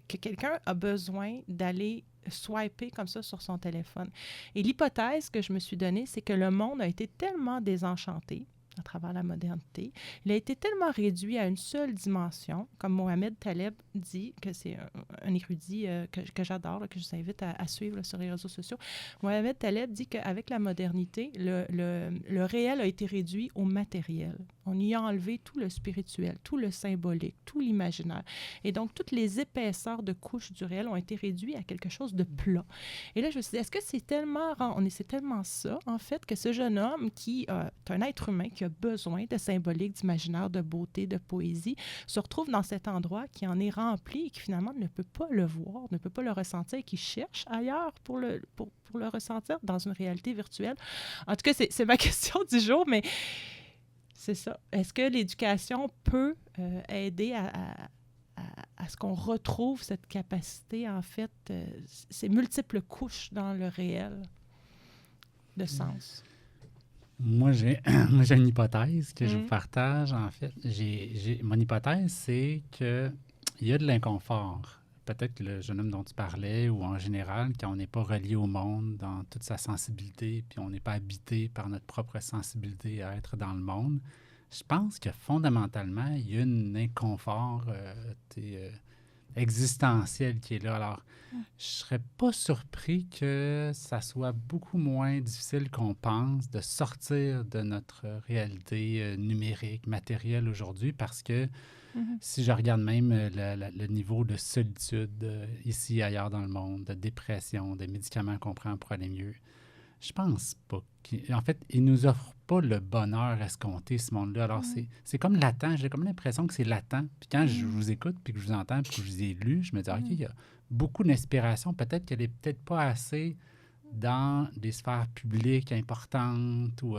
Speaker 2: que quelqu'un a besoin d'aller swiper comme ça sur son téléphone? Et l'hypothèse que je me suis donnée, c'est que le monde a été tellement désenchanté à travers la modernité. Il a été tellement réduit à une seule dimension, comme Mohamed Taleb dit, que c'est un érudit que j'adore, là, que je vous invite à suivre là, sur les réseaux sociaux. Mohamed Taleb dit qu'avec la modernité, le réel a été réduit au matériel. On y a enlevé tout le spirituel, tout le symbolique, tout l'imaginaire. Et donc, toutes les épaisseurs de couches du réel ont été réduites à quelque chose de plat. Et là, je me suis dit, est-ce que c'est tellement ça, en fait, que ce jeune homme qui est un être humain qui a besoin de symbolique, d'imaginaire, de beauté, de poésie, se retrouve dans cet endroit qui en est rempli et qui finalement ne peut pas le voir, ne peut pas le ressentir et qui cherche ailleurs pour le ressentir dans une réalité virtuelle. En tout cas, c'est ma question du jour, mais c'est ça. Est-ce que l'éducation peut aider à ce qu'on retrouve cette capacité, en fait, ces multiples couches dans le réel de sens?
Speaker 1: Moi, j'ai une hypothèse que je vous partage, en fait. Mon hypothèse, c'est qu'il y a de l'inconfort. Peut-être que le jeune homme dont tu parlais, ou en général, quand on n'est pas relié au monde dans toute sa sensibilité, puis on n'est pas habité par notre propre sensibilité à être dans le monde, je pense que fondamentalement, il y a un inconfort existentiel qui est là. Alors, je ne serais pas surpris que ça soit beaucoup moins difficile qu'on pense de sortir de notre réalité numérique, matérielle aujourd'hui, parce que si je regarde même le niveau de solitude ici et ailleurs dans le monde, de dépression, de médicaments qu'on prend pour aller mieux, je pense pas. En fait, il nous offre pas le bonheur escompté, ce monde-là. Alors, c'est comme latent. J'ai comme l'impression que c'est latent. Puis quand je vous écoute, puis que je vous entends, puis que je vous ai lu, je me dis, OK, il y a beaucoup d'inspiration. Peut-être qu'elle est peut-être pas assez dans des sphères publiques importantes ou...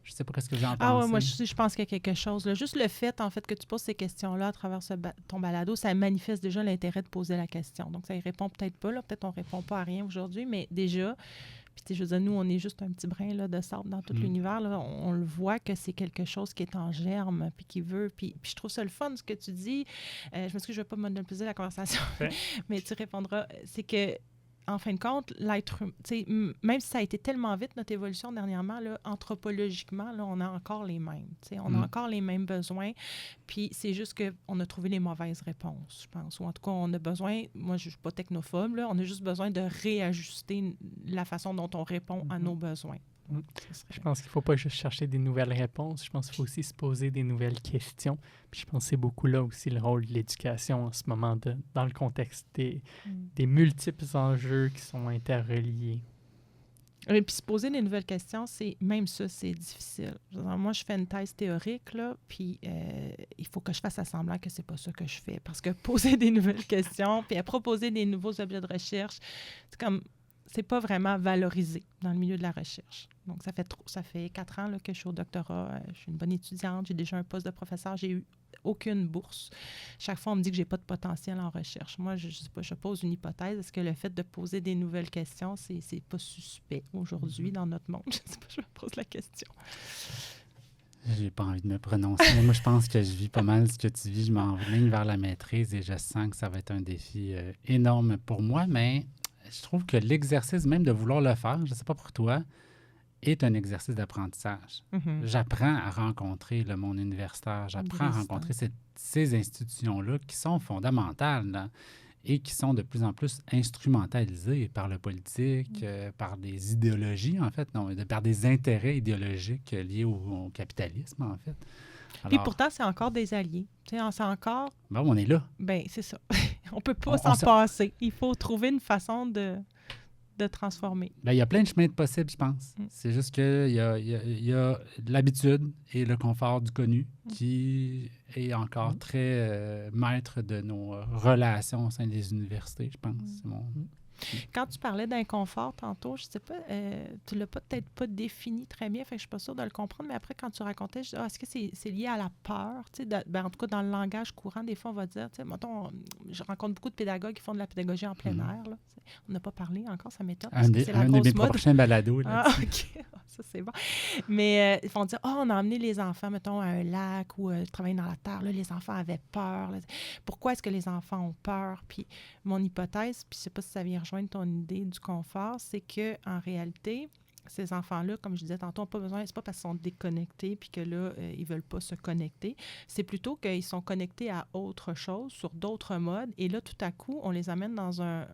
Speaker 1: je sais pas ce que vous en pensez.
Speaker 2: Ah ouais, moi, je pense qu'il y a quelque chose. Là. Juste le fait, en fait, que tu poses ces questions-là à travers ton balado, ça manifeste déjà l'intérêt de poser la question. Donc, ça y répond peut-être pas. Là. Peut-être on répond pas à rien aujourd'hui, mais déjà... Puis, je veux dire, nous, on est juste un petit brin là, de sable dans tout l'univers. Là. On le voit que c'est quelque chose qui est en germe, puis qui veut. Puis je trouve ça le fun, ce que tu dis. Je m'excuse, je ne vais pas monopoliser la conversation, mais tu répondras. C'est que, en fin de compte, l'être humain, même si ça a été tellement vite, notre évolution dernièrement, là, anthropologiquement, là, on a encore les mêmes. On a encore les mêmes besoins. Puis c'est juste qu'on a trouvé les mauvaises réponses, je pense. Ou en tout cas, on a besoin, moi, je ne suis pas technophobe, là, on a juste besoin de réajuster la façon dont on répond à nos besoins.
Speaker 3: Je pense qu'il ne faut pas juste chercher des nouvelles réponses. Je pense qu'il faut aussi se poser des nouvelles questions. Puis je pense que c'est beaucoup là aussi le rôle de l'éducation en ce moment, dans le contexte des multiples enjeux qui sont interreliés.
Speaker 2: Et puis se poser des nouvelles questions, même ça, c'est difficile. Moi, je fais une thèse théorique, là, puis il faut que je fasse semblant que c'est pas ça que je fais. Parce que poser des nouvelles questions, puis à proposer des nouveaux objets de recherche, c'est pas vraiment valorisé dans le milieu de la recherche. Donc, ça fait 4 ans là, que je suis au doctorat. Je suis une bonne étudiante. J'ai déjà un poste de professeur. J'ai eu aucune bourse. Chaque fois, on me dit que j'ai pas de potentiel en recherche. Moi, je sais pas, je pose une hypothèse. Est-ce que le fait de poser des nouvelles questions, c'est pas suspect aujourd'hui dans notre monde? Je sais pas, je me pose la question.
Speaker 1: J'ai pas envie de me prononcer. Mais moi, je pense que je vis pas mal ce que tu vis. Je m'enligne vers la maîtrise et je sens que ça va être un défi énorme pour moi, mais je trouve que l'exercice même de vouloir le faire, je ne sais pas pour toi, est un exercice d'apprentissage. J'apprends à rencontrer le monde universitaire, j'apprends à rencontrer ces institutions-là qui sont fondamentales là, et qui sont de plus en plus instrumentalisées par le politique, par des idéologies, en fait, par des intérêts idéologiques liés au capitalisme, en fait. Alors,
Speaker 2: puis pourtant, c'est encore des alliés. C'est encore...
Speaker 1: Ben, on est là.
Speaker 2: Ben c'est ça. On peut pas s'en passer. Il faut trouver une façon de de transformer.
Speaker 1: Ben, il y a plein de chemins possibles, je pense. C'est juste qu'il y a l'habitude et le confort du connu qui est encore très maître de nos relations au sein des universités, je pense. C'est mon...
Speaker 2: Quand tu parlais d'inconfort tantôt, je ne sais pas, tu ne l'as peut-être pas défini très bien, fait que je ne suis pas sûre de le comprendre, mais après, quand tu racontais, je dis, est-ce que c'est lié à la peur? En tout cas, dans le langage courant, des fois, on va dire, mettons, je rencontre beaucoup de pédagogues qui font de la pédagogie en plein air. Là. On n'a pas parlé encore, ça m'étonne.
Speaker 1: Un de mes prochains balados.
Speaker 2: OK. Ça, c'est bon. Mais ils vont dire, on a emmené les enfants, mettons, à un lac ou travailler dans la terre. Là, les enfants avaient peur. Là. Pourquoi est-ce que les enfants ont peur? Puis mon hypothèse, puis je ne sais pas si ça vient rejoindre ton idée du confort, c'est qu'en réalité, ces enfants-là, comme je disais tantôt, n'ont pas besoin, c'est pas parce qu'ils sont déconnectés puis que là, ils ne veulent pas se connecter. C'est plutôt qu'ils sont connectés à autre chose, sur d'autres modes. Et là, tout à coup, on les amène dans un...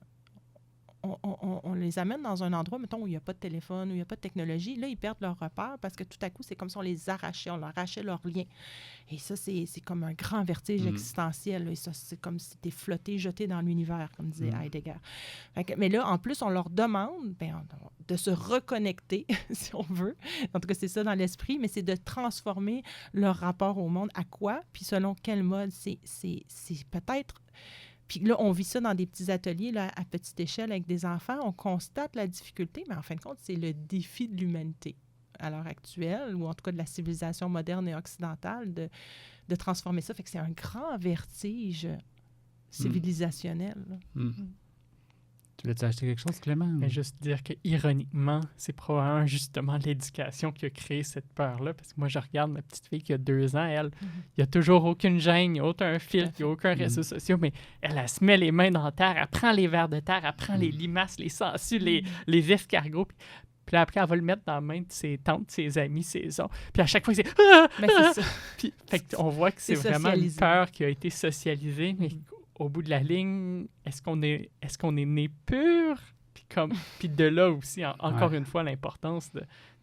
Speaker 2: On les amène dans un endroit, mettons, où il n'y a pas de téléphone, où il n'y a pas de technologie. Là, ils perdent leur repère parce que tout à coup, c'est comme si on les arrachait, on leur arrachait leur lien. Et ça, c'est comme un grand vertige existentiel. Là. Et ça, c'est comme si tu es flotté, jeté dans l'univers, comme disait Heidegger. Mais là, en plus, on leur demande de se reconnecter, si on veut. En tout cas, c'est ça dans l'esprit, mais c'est de transformer leur rapport au monde. À quoi? Puis selon quel mode? C'est peut-être... Puis là, on vit ça dans des petits ateliers là, à petite échelle avec des enfants. On constate la difficulté, mais en fin de compte, c'est le défi de l'humanité à l'heure actuelle, ou en tout cas de la civilisation moderne et occidentale, de transformer ça. Fait que c'est un grand vertige civilisationnel.
Speaker 1: Tu veux-tu acheter quelque chose, Clément?
Speaker 3: Mais juste dire que, ironiquement, c'est probablement justement l'éducation qui a créé cette peur-là. Parce que moi, je regarde ma petite fille qui a 2 ans, elle, il n'y a toujours aucune gêne, il n'y a aucun filtre, il n'y a aucun réseau social, mais elle se met les mains dans la terre, elle prend les vers de terre, elle prend les limaces, les sangsues, les escargots. Puis là, après, elle va le mettre dans la main de ses tantes, ses amis, ses oncles. Puis à chaque fois, c'est...
Speaker 2: Mais c'est ça.
Speaker 3: Puis, on voit que c'est vraiment une peur qui a été socialisée, mais... Au bout de la ligne, est-ce qu'on est né pur? Puis de là aussi, encore une fois, l'importance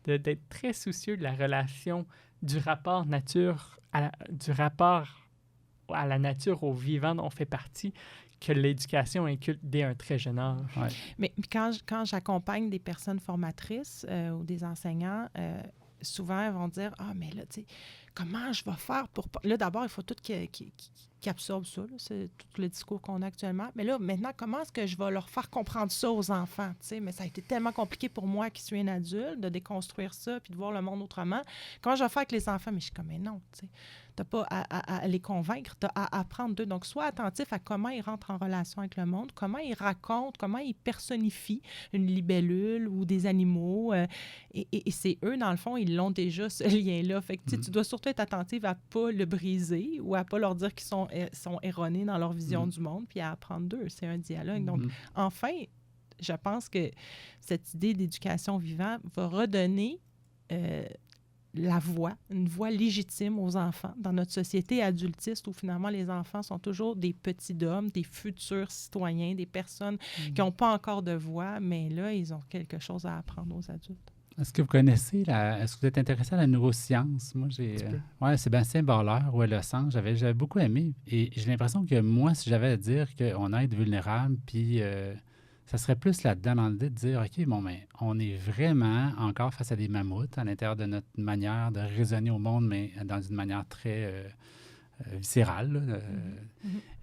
Speaker 3: d'être très soucieux de la relation, du rapport du rapport à la nature, au vivant dont on fait partie, que l'éducation inculque dès un très jeune âge.
Speaker 1: Ouais.
Speaker 2: Mais quand j'accompagne des personnes formatrices ou des enseignants, souvent, elles vont dire « Ah, mais là, tu sais, comment je vais faire pour... » Là, d'abord, il faut tout qu'ils absorbent ça. Là. C'est tout le discours qu'on a actuellement. Mais là, maintenant, comment est-ce que je vais leur faire comprendre ça aux enfants? Tu sais, mais ça a été tellement compliqué pour moi qui suis un adulte de déconstruire ça puis de voir le monde autrement. Comment je vais faire avec les enfants? Mais je suis comme « Mais non, tu sais. » Tu n'as pas à les convaincre, tu as à apprendre d'eux. Donc, sois attentif à comment ils rentrent en relation avec le monde, comment ils racontent, comment ils personnifient une libellule ou des animaux. Et c'est eux, dans le fond, ils l'ont déjà, ce lien-là. Fait que tu dois surtout être attentive à ne pas le briser ou à ne pas leur dire qu'ils sont erronés dans leur vision du monde, puis à apprendre d'eux. C'est un dialogue. Donc, enfin, je pense que cette idée d'éducation vivante va redonner... une voix légitime aux enfants dans notre société adultiste où finalement les enfants sont toujours des petits hommes, des futurs citoyens, des personnes qui n'ont pas encore de voix, mais là, ils ont quelque chose à apprendre aux adultes.
Speaker 1: Est-ce que vous connaissez, est-ce que vous êtes intéressé à la neuroscience? Moi, Sébastien Baller, où elle le sens, j'avais beaucoup aimé. Et j'ai l'impression que moi, si j'avais à dire qu'on aide vulnérable, puis ça serait plus là-dedans, dans l'idée de dire, OK, bon, mais on est vraiment encore face à des mammouths à l'intérieur de notre manière de raisonner au monde, mais dans une manière très viscérale.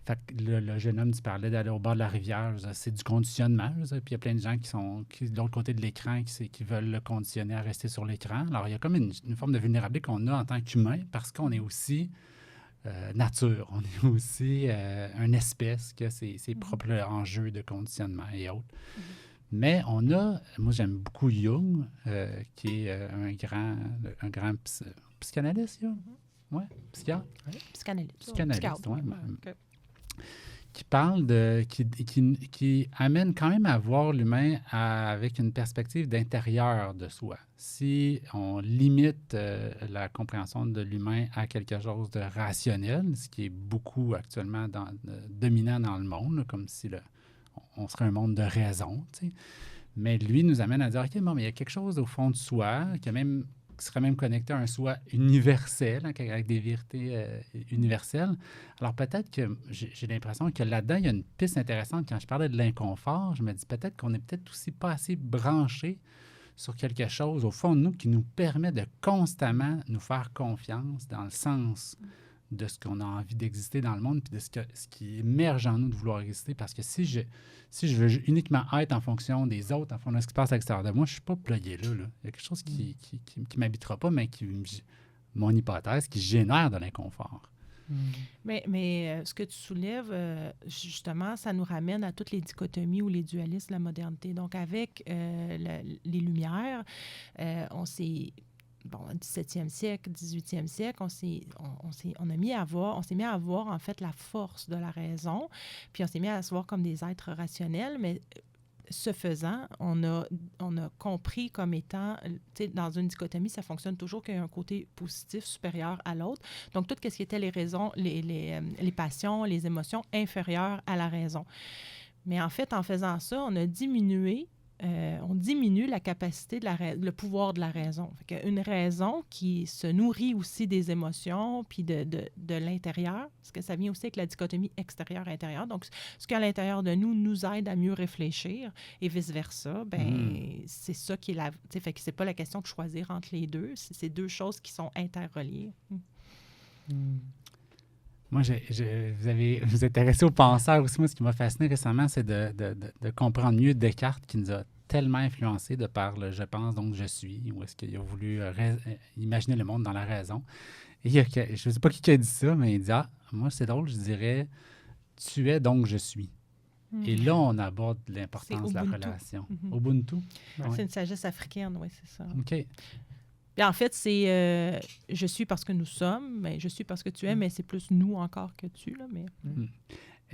Speaker 1: Fait que le jeune homme, tu parlais d'aller au bord de la rivière, c'est du conditionnement. Puis il y a plein de gens qui de l'autre côté de l'écran, qui veulent le conditionner à rester sur l'écran. Alors, il y a comme une forme de vulnérabilité qu'on a en tant qu'humain parce qu'on est aussi nature. On est aussi une espèce qui a ses propres enjeux de conditionnement et autres. Mais moi j'aime beaucoup Jung, qui est un grand psychanalyste, Jung. Oui, psychiatre. Psychanalyste, oui. Qui parle qui amène quand même à voir l'humain avec une perspective d'intérieur de soi. Si on limite la compréhension de l'humain à quelque chose de rationnel, ce qui est beaucoup actuellement dominant dans le monde, comme si on serait un monde de raison, tu sais. Mais lui nous amène à dire, OK, bon, mais il y a quelque chose au fond de soi qui a même serait même connecté à un soi universel, hein, avec des vérités universelles. Alors peut-être que j'ai l'impression que là-dedans, il y a une piste intéressante. Quand je parlais de l'inconfort, je me dis peut-être qu'on n'est peut-être aussi pas assez branché sur quelque chose au fond de nous qui nous permet de constamment nous faire confiance dans le sens de ce qu'on a envie d'exister dans le monde puis de ce qui émerge en nous de vouloir exister. Parce que si je veux uniquement être en fonction des autres, en fonction de ce qui se passe à l'extérieur de moi, je ne suis pas plugué là. Il y a quelque chose qui m'habitera pas, mais mon hypothèse, qui génère de l'inconfort.
Speaker 2: Mais ce que tu soulèves, justement, ça nous ramène à toutes les dichotomies ou les dualismes de la modernité. Donc, avec les Lumières, on s'est... Bon, 17e siècle, 18e siècle, on s'est mis à voir, en fait, la force de la raison, puis on s'est mis à se voir comme des êtres rationnels, mais ce faisant, on a compris comme étant, tu sais, dans une dichotomie, ça fonctionne toujours qu'il y a un côté positif supérieur à l'autre. Donc, tout ce qui était les raisons, les passions, les émotions inférieures à la raison. Mais en fait, en faisant ça, on diminue la capacité, le pouvoir de la raison. Fait une raison qui se nourrit aussi des émotions puis de l'intérieur, parce que ça vient aussi avec la dichotomie extérieur-intérieur. Donc, ce qui est à l'intérieur de nous aide à mieux réfléchir et vice-versa. C'est ça qui est fait que c'est pas la question de choisir entre les deux. C'est deux choses qui sont interreliées.
Speaker 1: Moi, vous êtes intéressé aux penseurs aussi. Moi, ce qui m'a fasciné récemment, c'est de comprendre mieux Descartes, qui nous a tellement influencé de par le « je pense, donc je suis », où est-ce qu'il a voulu imaginer le monde dans la raison. Et je ne sais pas qui a dit ça, mais il dit « Ah, moi, c'est drôle, je dirais « tu es, donc je suis ». Et là, on aborde l'importance de la relation. Ubuntu?
Speaker 2: Ouais. C'est une sagesse africaine, oui, c'est ça.
Speaker 1: OK.
Speaker 2: Puis en fait, c'est je suis parce que nous sommes, mais je suis parce que tu es, mais c'est plus nous encore que tu. Là, mais...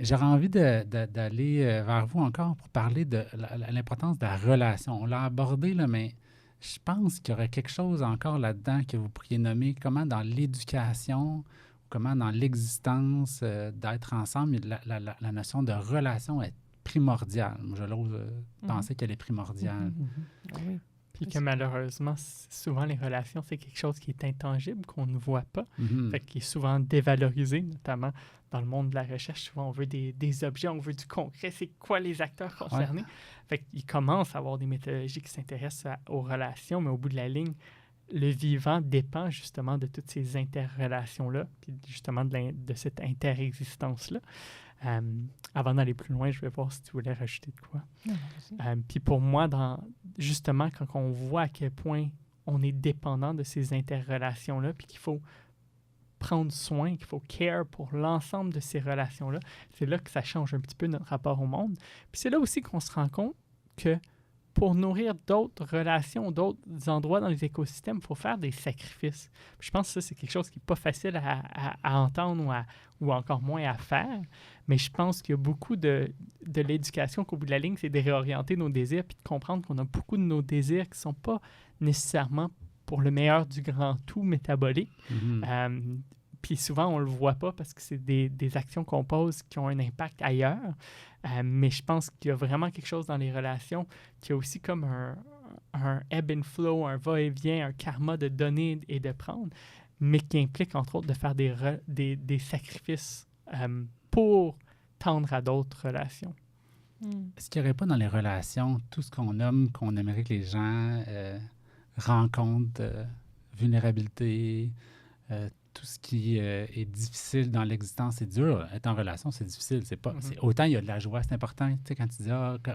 Speaker 1: J'aurais envie d'aller vers vous encore pour parler de l'importance de la relation. On l'a abordé, là, mais je pense qu'il y aurait quelque chose encore là-dedans que vous pourriez nommer comment dans l'éducation, comment dans l'existence d'être ensemble, la notion de relation est primordiale. Je l'ose penser qu'elle est primordiale.
Speaker 2: Oui.
Speaker 3: Puis que malheureusement, souvent les relations, c'est quelque chose qui est intangible, qu'on ne voit pas, fait qu'il est souvent dévalorisé, notamment dans le monde de la recherche. Souvent, on veut des objets, on veut du concret. C'est quoi les acteurs concernés? Fait qu'il commence à avoir des méthodologies qui s'intéressent aux relations, mais au bout de la ligne, le vivant dépend justement de toutes ces interrelations-là, puis justement de cette interexistence-là. Avant d'aller plus loin, je vais voir si tu voulais rajouter de quoi. Puis pour moi, justement, quand on voit à quel point on est dépendant de ces interrelations-là, puis qu'il faut prendre soin, qu'il faut care pour l'ensemble de ces relations-là, c'est là que ça change un petit peu notre rapport au monde. Puis c'est là aussi qu'on se rend compte que pour nourrir d'autres relations, d'autres endroits dans les écosystèmes, il faut faire des sacrifices. Puis je pense que ça, c'est quelque chose qui n'est pas facile à entendre ou encore moins à faire. Mais je pense qu'il y a beaucoup de l'éducation qu'au bout de la ligne, c'est de réorienter nos désirs puis de comprendre qu'on a beaucoup de nos désirs qui ne sont pas nécessairement pour le meilleur du grand tout métabolique. Puis souvent, on ne le voit pas parce que c'est des actions qu'on pose qui ont un impact ailleurs. Mais je pense qu'il y a vraiment quelque chose dans les relations qui a aussi comme un ebb and flow, un va-et-vient, un karma de donner et de prendre, mais qui implique entre autres de faire des sacrifices pour tendre à d'autres relations.
Speaker 1: Est-ce qu'il n'y aurait pas dans les relations tout ce qu'on nomme, qu'on aimerait que les gens rencontrent, vulnérabilité, tout ce qui est difficile dans l'existence, c'est dur. Être en relation, c'est difficile. C'est pas, autant il y a de la joie, c'est important. Tu sais, quand tu dis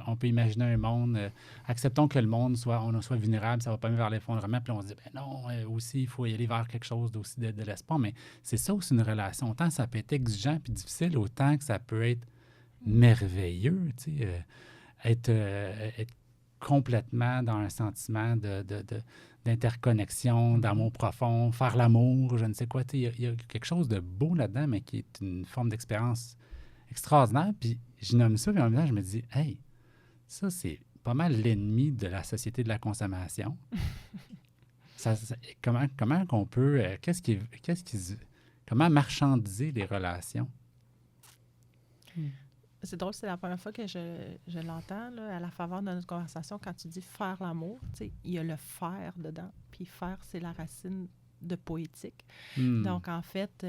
Speaker 1: on peut imaginer un monde, acceptons que le monde soit vulnérable, ça va pas mieux vers l'effondrement, puis on se dit non, aussi il faut y aller vers quelque chose d'aussi de l'espoir. Mais c'est ça aussi une relation. Autant ça peut être exigeant puis difficile, autant que ça peut être merveilleux. Tu sais, être complètement dans un sentiment d'interconnexion, d'amour profond, faire l'amour, je ne sais quoi. Il y a quelque chose de beau là-dedans, mais qui est une forme d'expérience extraordinaire. Puis je nomme ça, puis en même temps, je me dis, hey, ça, c'est pas mal l'ennemi de la société de la consommation. Comment qu'on peut... comment marchandiser les relations?
Speaker 2: C'est drôle, c'est la première fois que je l'entends, là, à la faveur de notre conversation, quand tu dis faire l'amour, tu sais, il y a le faire dedans. Puis faire, c'est la racine de poétique. Donc, en fait,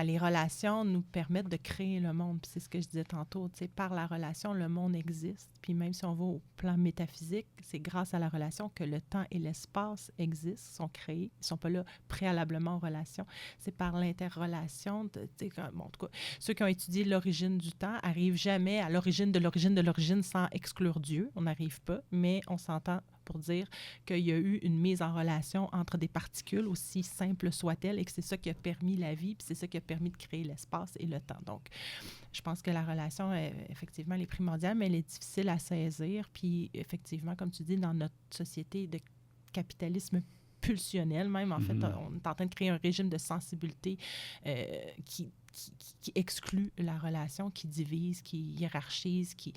Speaker 2: les relations nous permettent de créer le monde. Puis c'est ce que je disais tantôt, tu sais, par la relation, le monde existe. Puis même si on va au plan métaphysique, c'est grâce à la relation que le temps et l'espace existent, sont créés. Ils ne sont pas là préalablement en relation. C'est par l'interrelation. En tout cas, ceux qui ont étudié l'origine du temps n'arrivent jamais à l'origine de l'origine de l'origine sans exclure Dieu. On n'arrive pas, mais on s'entend pour dire qu'il y a eu une mise en relation entre des particules, aussi simples soient-elles, et que c'est ça qui a permis la vie, puis c'est ça qui a permis de créer l'espace et le temps. Donc, je pense que la relation, effectivement, elle est primordiale, mais elle est difficile à saisir. Puis, effectivement, comme tu dis, dans notre société de capitalisme pulsionnel, même, en fait, on est en train de créer un régime de sensibilité qui exclut la relation, qui divise, qui hiérarchise, qui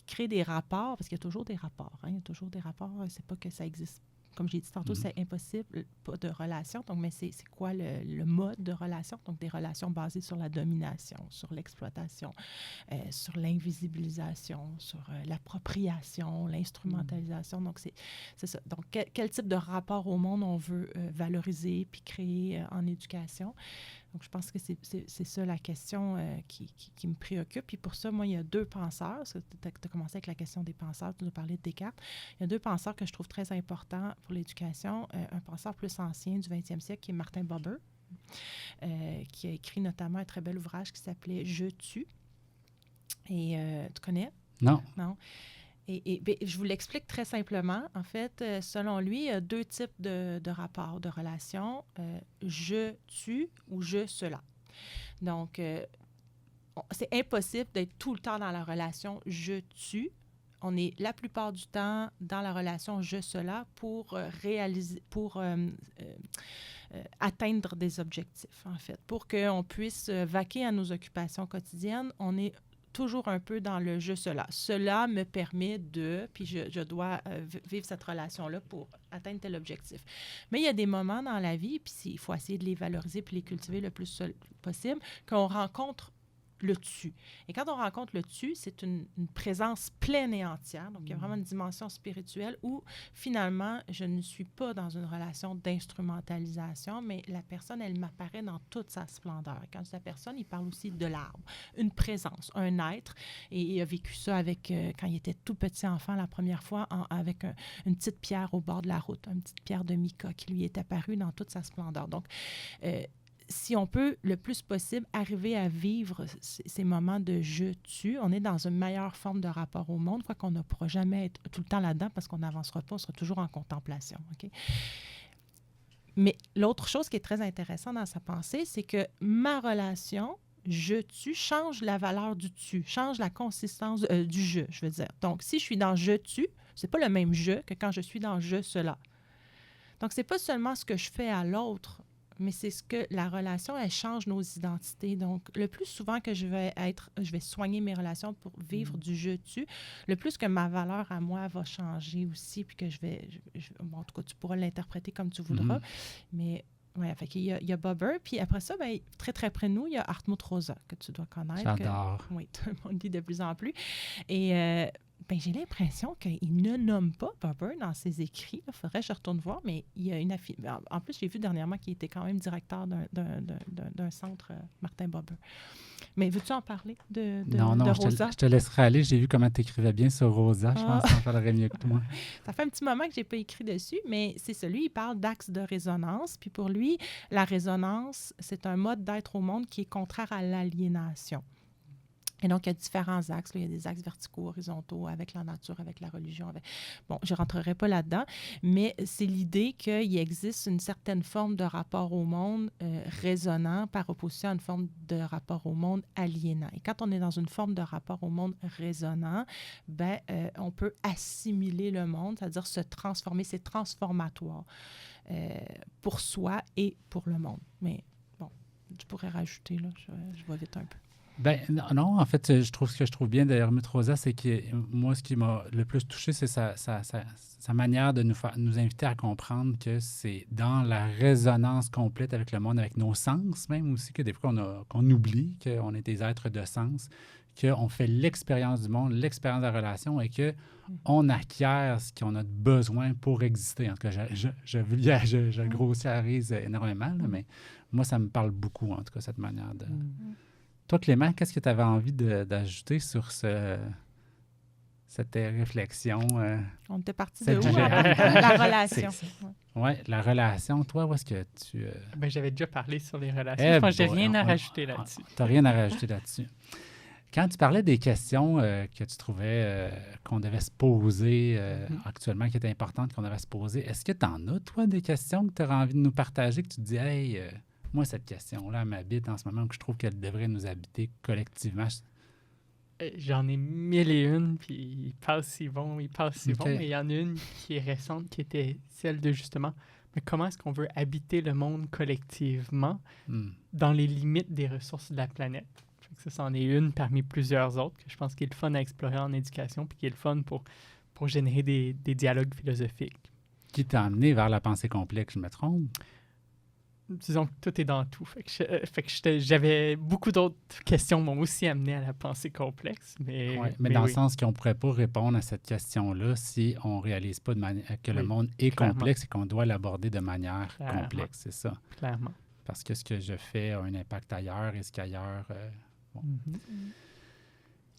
Speaker 2: crée des rapports, parce qu'il y a toujours des rapports. Hein, il y a toujours des rapports. C'est pas que ça existe. Comme j'ai dit tantôt, c'est impossible, pas de relation. Donc, mais c'est quoi le mode de relation? Donc, des relations basées sur la domination, sur l'exploitation, sur l'invisibilisation, sur l'appropriation, l'instrumentalisation. Donc, c'est ça. Donc, quel type de rapport au monde on veut valoriser puis créer en éducation? Donc, je pense que c'est ça la question qui me préoccupe. Puis pour ça, moi, il y a deux penseurs. Tu as commencé avec la question des penseurs, tu nous parlais de Descartes. Il y a deux penseurs que je trouve très importants pour l'éducation. Un penseur plus ancien du 20e siècle, qui est Martin Buber, qui a écrit notamment un très bel ouvrage qui s'appelait « Je tue ». Et tu connais?
Speaker 1: Non.
Speaker 2: Non. Et je vous l'explique très simplement. En fait, selon lui, il y a deux types de rapports, de relations. Je tue ou je cela. Donc, c'est impossible d'être tout le temps dans la relation je tue. On est la plupart du temps dans la relation je cela pour atteindre des objectifs, en fait. Pour qu'on puisse vaquer à nos occupations quotidiennes, on est toujours un peu dans le « je cela ». Cela me permet de, puis je dois vivre cette relation-là pour atteindre tel objectif. Mais il y a des moments dans la vie, puis il faut essayer de les valoriser puis les cultiver le plus possible, qu'on rencontre le tu. Et quand on rencontre le tu, c'est une présence pleine et entière. Donc, il y a vraiment une dimension spirituelle où, finalement, je ne suis pas dans une relation d'instrumentalisation, mais la personne, elle m'apparaît dans toute sa splendeur. Quand je dis la personne, il parle aussi de l'arbre, une présence, un être. Et il a vécu ça avec, quand il était tout petit enfant, la première fois, avec une petite pierre au bord de la route, une petite pierre de mica qui lui est apparue dans toute sa splendeur. Donc, si on peut, le plus possible, arriver à vivre ces moments de « je tue », on est dans une meilleure forme de rapport au monde, quoiqu'on ne pourra jamais être tout le temps là-dedans parce qu'on n'avancera pas, on sera toujours en contemplation. Okay? Mais l'autre chose qui est très intéressante dans sa pensée, c'est que ma relation « je tue » change la valeur du « tu », change la consistance du « je », je veux dire. Donc, si je suis dans « je tue », c'est pas le même « je » que quand je suis dans « je cela ». Donc, c'est pas seulement ce que je fais à l'autre, mais c'est ce que la relation, elle change nos identités. Donc, le plus souvent que je vais soigner mes relations pour vivre du « je tue », le plus que ma valeur à moi va changer aussi, puis que bon, en tout cas, tu pourras l'interpréter comme tu voudras, mais ouais, fait qu'il y a Buber, puis après ça, bien, très, très près de nous, il y a Hartmut Rosa, que tu dois connaître.
Speaker 1: J'adore.
Speaker 2: Oui, tout le monde lit de plus en plus. Et ben, j'ai l'impression qu'il ne nomme pas Buber dans ses écrits. Il faudrait que je retourne voir, mais il y a une en plus, j'ai vu dernièrement qu'il était quand même directeur d'un centre, Martin Buber. Mais veux-tu en parler de Rosa?
Speaker 1: Je te laisserai aller. J'ai vu comment tu écrivais bien sur Rosa. Je pense que ça en parlerait mieux que toi.
Speaker 2: Ça fait un petit moment que je n'ai pas écrit dessus, mais c'est celui, il parle d'axe de résonance. Puis pour lui, la résonance, c'est un mode d'être au monde qui est contraire à l'aliénation. Et donc, il y a différents axes. Là. Il y a des axes verticaux, horizontaux, avec la nature, avec la religion. Bon, je ne rentrerai pas là-dedans, mais c'est l'idée qu'il existe une certaine forme de rapport au monde résonnant par opposition à une forme de rapport au monde aliénant. Et quand on est dans une forme de rapport au monde résonnant, ben, on peut assimiler le monde, c'est-à-dire se transformer. C'est transformatoire pour soi et pour le monde. Mais bon, je pourrais rajouter, là, je vais vite un peu.
Speaker 1: Ben non, en fait, ce que je trouve bien d'Hartmut Rosa, c'est que moi, ce qui m'a le plus touché, c'est sa manière de nous inviter à comprendre que c'est dans la résonance complète avec le monde, avec nos sens même aussi, que des fois qu'on oublie qu'on est des êtres de sens, qu'on fait l'expérience du monde, l'expérience de la relation et qu'on acquiert ce qu'on a besoin pour exister. En tout cas, je grossiarise énormément, là, mais moi, ça me parle beaucoup, en tout cas, cette manière de... Toi, Clément, qu'est-ce que tu avais envie d'ajouter sur cette réflexion?
Speaker 2: On était parti de où? La relation.
Speaker 1: Oui, la relation. Toi, où est-ce que tu...
Speaker 3: Ben, j'avais déjà parlé sur les relations. Je pense que j'ai rien à rajouter là-dessus.
Speaker 1: Tu n'as rien à rajouter là-dessus. Quand tu parlais des questions que tu trouvais qu'on devait se poser actuellement, qui étaient importantes, qu'on devait se poser, est-ce que tu en as, toi, des questions que tu aurais envie de nous partager, que tu te dis, hey, moi, cette question-là, elle m'habite en ce moment, que je trouve qu'elle devrait nous habiter collectivement?
Speaker 3: J'en ai 1001, puis ils passent si vont, mais il y en a une qui est récente, qui était celle de justement, mais comment est-ce qu'on veut habiter le monde collectivement dans les limites des ressources de la planète? Ça, c'en est une parmi plusieurs autres que je pense qu'il est le fun à explorer en éducation, puis qui est le fun pour générer des dialogues philosophiques.
Speaker 1: Qui t'a amené vers la pensée complexe, je me trompe?
Speaker 3: Disons que tout est dans tout. Fait que j'avais beaucoup d'autres questions m'ont aussi amené à la pensée complexe. Mais
Speaker 1: dans le
Speaker 3: oui.
Speaker 1: sens qu'on ne pourrait pas répondre à cette question-là si on ne réalise pas que le monde est complexe et qu'on doit l'aborder de manière complexe. C'est ça.
Speaker 3: Clairement.
Speaker 1: Parce que ce que je fais a un impact ailleurs et ce qu'ailleurs...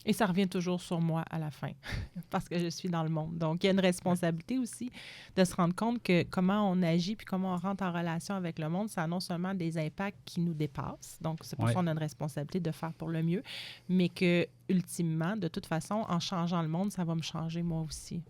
Speaker 2: Et ça revient toujours sur moi à la fin, parce que je suis dans le monde. Donc, il y a une responsabilité aussi de se rendre compte que comment on agit puis comment on rentre en relation avec le monde, ça a non seulement des impacts qui nous dépassent, donc c'est pour ça qu'on a une responsabilité de faire pour le mieux, mais que ultimement, de toute façon, en changeant le monde, ça va me changer moi aussi.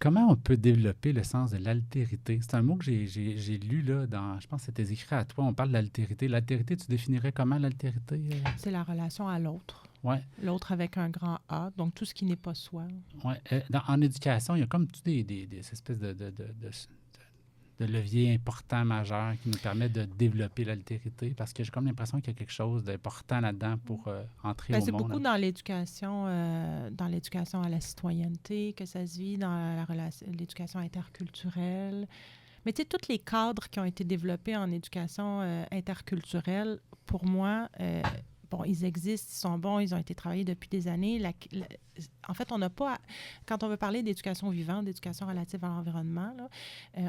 Speaker 1: Comment on peut développer le sens de l'altérité? C'est un mot que j'ai lu là, je pense que c'était écrit à toi, on parle de l'altérité. L'altérité, tu définirais comment l'altérité?
Speaker 2: C'est la relation à l'autre.
Speaker 1: Ouais.
Speaker 2: L'autre avec un grand A, donc tout ce qui n'est pas soi.
Speaker 1: Oui. En éducation, il y a comme des espèces de leviers importants, majeurs, qui nous permettent de développer l'altérité, parce que j'ai comme l'impression qu'il y a quelque chose d'important là-dedans pour entrer au monde.
Speaker 2: C'est beaucoup dans l'éducation à la citoyenneté que ça se vit, dans l'éducation interculturelle. Mais tu sais, tous les cadres qui ont été développés en éducation interculturelle, pour moi... ils existent, ils sont bons, ils ont été travaillés depuis des années. En fait, on n'a pas... Quand on veut parler d'éducation vivante, d'éducation relative à l'environnement,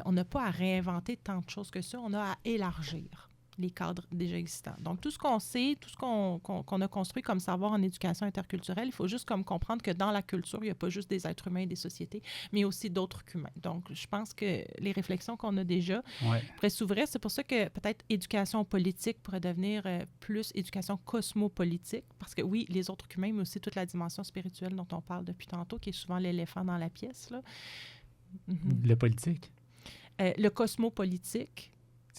Speaker 2: on n'a pas à réinventer tant de choses que ça. On a à élargir les cadres déjà existants. Donc, tout ce qu'on sait, tout ce qu'on a construit comme savoir en éducation interculturelle, il faut juste comme comprendre que dans la culture, il n'y a pas juste des êtres humains et des sociétés, mais aussi d'autres qu'humains. Donc, je pense que les réflexions qu'on a déjà pourraient s'ouvrir. C'est pour ça que peut-être éducation politique pourrait devenir plus éducation cosmopolitique, parce que oui, les autres qu'humains, mais aussi toute la dimension spirituelle dont on parle depuis tantôt, qui est souvent l'éléphant dans la pièce, là.
Speaker 1: Le politique?
Speaker 2: Le cosmopolitique.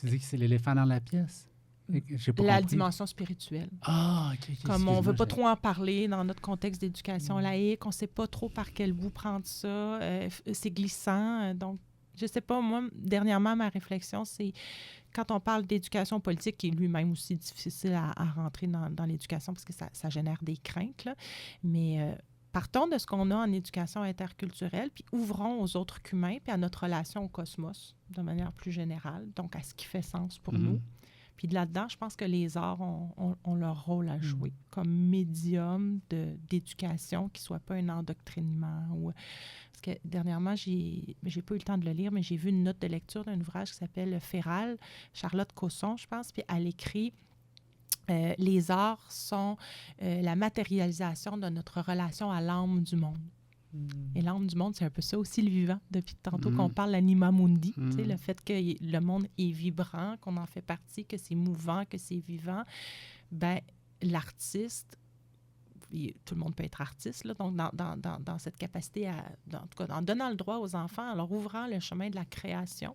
Speaker 1: Tu dis que c'est l'éléphant dans la pièce? J'ai pas compris.
Speaker 2: Dimension spirituelle.
Speaker 1: Ah, OK.
Speaker 2: Comme on ne veut pas trop en parler dans notre contexte d'éducation laïque, on ne sait pas trop par quel bout prendre ça. C'est glissant. Donc, je ne sais pas, moi, dernièrement, ma réflexion, c'est quand on parle d'éducation politique, qui est lui-même aussi difficile à rentrer dans l'éducation parce que ça génère des craintes, là. Mais... partons de ce qu'on a en éducation interculturelle, puis ouvrons aux autres qu'humains, puis à notre relation au cosmos, de manière plus générale, donc à ce qui fait sens pour nous. Puis de là-dedans, je pense que les arts ont leur rôle à jouer comme médium d'éducation qui ne soit pas un endoctrinement. Parce que dernièrement, j'ai pas eu le temps de le lire, mais j'ai vu une note de lecture d'un ouvrage qui s'appelle « Féral », Charlotte Cosson, je pense, puis elle écrit... les arts sont la matérialisation de notre relation à l'âme du monde. Et l'âme du monde, c'est un peu ça aussi, le vivant. Depuis tantôt qu'on parle l'anima mundi, le fait que le monde est vibrant, qu'on en fait partie, que c'est mouvant, que c'est vivant. Ben, l'artiste, tout le monde peut être artiste, là, donc dans cette capacité, en tout cas, en donnant le droit aux enfants, en leur ouvrant le chemin de la création,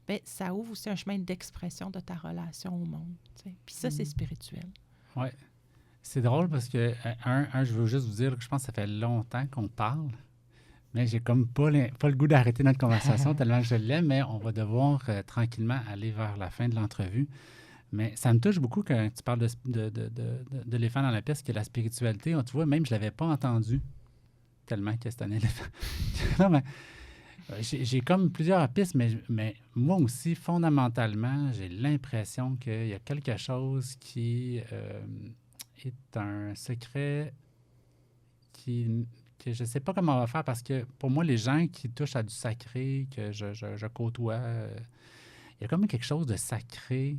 Speaker 2: bien, ça ouvre aussi un chemin d'expression de ta relation au monde. T'sais. Puis ça, c'est spirituel.
Speaker 1: Oui. C'est drôle parce que, je veux juste vous dire que je pense que ça fait longtemps qu'on parle, mais j'ai comme pas le goût d'arrêter notre conversation tellement que je l'aime, mais on va devoir tranquillement aller vers la fin de l'entrevue. Mais ça me touche beaucoup quand tu parles de l'éléphant dans la pièce, qui est la spiritualité. Tu vois, même je ne l'avais pas entendu tellement que c'est un éléphant. Non, mais j'ai comme plusieurs pistes, mais moi aussi, fondamentalement, j'ai l'impression qu'il y a quelque chose qui est un secret que je ne sais pas comment on va faire parce que pour moi, les gens qui touchent à du sacré, que je côtoie, il y a comme quelque chose de sacré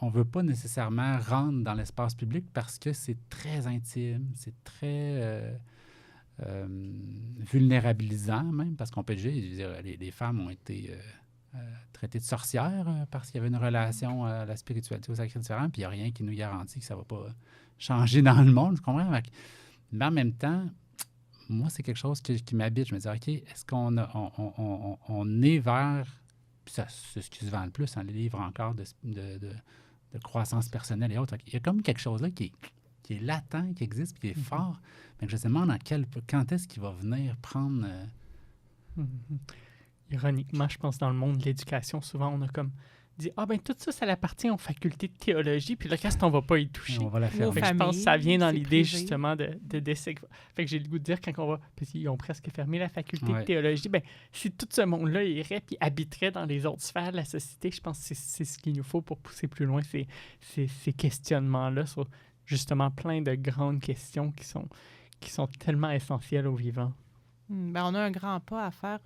Speaker 1: on ne veut pas nécessairement rendre dans l'espace public parce que c'est très intime, c'est très vulnérabilisant même, parce qu'on peut dire les femmes ont été traitées de sorcières parce qu'il y avait une relation à la spiritualité, au sacré différent, puis il n'y a rien qui nous garantit que ça ne va pas changer dans le monde, tu comprends? Mais en même temps, moi, c'est quelque chose qui m'habite. Je me dis, OK, est-ce qu'on on est vers... Puis ça, c'est ce qui se vend le plus, les livres encore de croissance personnelle et autres. Il y a comme quelque chose là qui est latent, qui existe, puis qui est fort, mais que je me demande quand est-ce qu'il va venir prendre...
Speaker 3: Ironiquement, je pense, dans le monde de l'éducation, souvent, on a comme dit « Ah, ben tout ça, ça appartient aux facultés de théologie, puis le reste, on va pas y toucher. »
Speaker 1: On va la faire.
Speaker 3: Je pense que ça vient dans l'idée, justement, de Fait que j'ai le goût de dire, quand on va... Parce qu'ils ont presque fermé la faculté de théologie, ben si tout ce monde-là irait puis habiterait dans les autres sphères de la société, je pense que c'est ce qu'il nous faut pour pousser plus loin ces questionnements-là sur, justement, plein de grandes questions qui sont tellement essentielles aux vivants.
Speaker 2: Ben, on a un grand pas à faire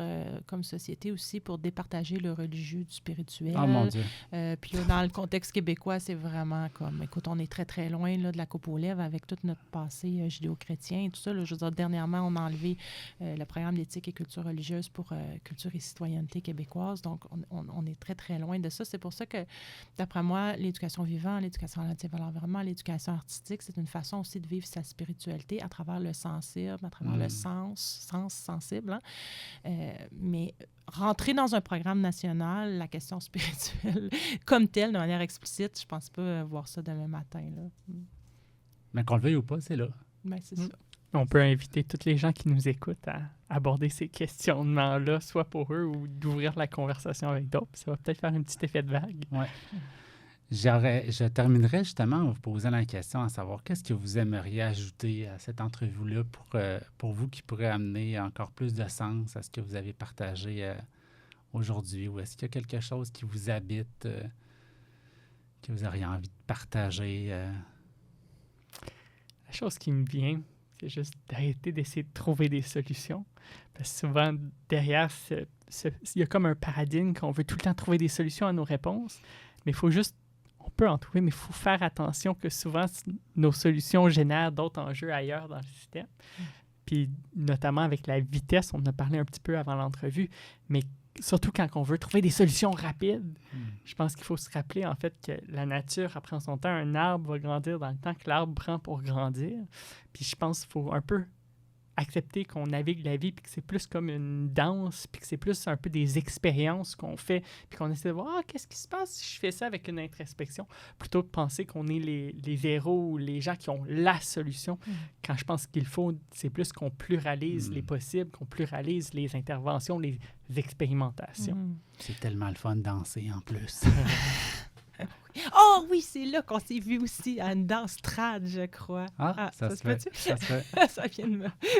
Speaker 2: comme société aussi pour départager le religieux du spirituel.
Speaker 1: Ah, mon Dieu.
Speaker 2: Puis là, dans le contexte québécois, c'est vraiment comme... Écoute, on est très, très loin là, de la coupe aux lèvres avec tout notre passé judéo-chrétien et tout ça. Là, je veux dire, dernièrement, on a enlevé le programme d'éthique et culture religieuse pour culture et citoyenneté québécoise. Donc, on est très, très loin de ça. C'est pour ça que, d'après moi, l'éducation vivante, l'éducation relative à l'environnement, l'éducation artistique, c'est une façon aussi de vivre sa spiritualité à travers le sensible, à travers le sens sensible. Hein? Mais rentrer dans un programme national, la question spirituelle, comme telle, de manière explicite, je pense pas voir ça demain matin. Là.
Speaker 1: Mais qu'on le veuille ou pas, c'est là.
Speaker 2: Ben, c'est ça.
Speaker 3: On peut inviter tous les gens qui nous écoutent à aborder ces questionnements-là, soit pour eux ou d'ouvrir la conversation avec d'autres. Ça va peut-être faire un petit effet de vague.
Speaker 1: Oui. Je terminerai justement en vous posant la question à savoir qu'est-ce que vous aimeriez ajouter à cette entrevue-là pour vous qui pourrait amener encore plus de sens à ce que vous avez partagé aujourd'hui, ou est-ce qu'il y a quelque chose qui vous habite, que vous auriez envie de partager?
Speaker 3: La chose qui me vient, c'est juste d'arrêter d'essayer de trouver des solutions. Parce que souvent, derrière, il y a comme un paradigme qu'on veut tout le temps trouver des solutions à nos réponses, mais il faut juste... On peut en trouver, mais il faut faire attention que souvent, nos solutions génèrent d'autres enjeux ailleurs dans le système. Puis, notamment avec la vitesse, on en a parlé un petit peu avant l'entrevue, mais surtout quand on veut trouver des solutions rapides, je pense qu'il faut se rappeler, en fait, que la nature, elle prend son temps. Un arbre va grandir dans le temps que l'arbre prend pour grandir. Puis, je pense qu'il faut un peu accepter qu'on navigue la vie, puis que c'est plus comme une danse, puis que c'est plus un peu des expériences qu'on fait, puis qu'on essaie de voir qu'est-ce qui se passe si je fais ça avec une introspection, plutôt que de penser qu'on est les héros ou les gens qui ont la solution. Quand je pense qu'il faut, c'est plus qu'on pluralise les possibles, qu'on pluralise les interventions, les expérimentations.
Speaker 1: C'est tellement le fun de danser en plus.
Speaker 2: Oh oui, c'est là qu'on s'est vu aussi à une danse trad, je crois.
Speaker 1: Ça se fait.
Speaker 2: Ça vient de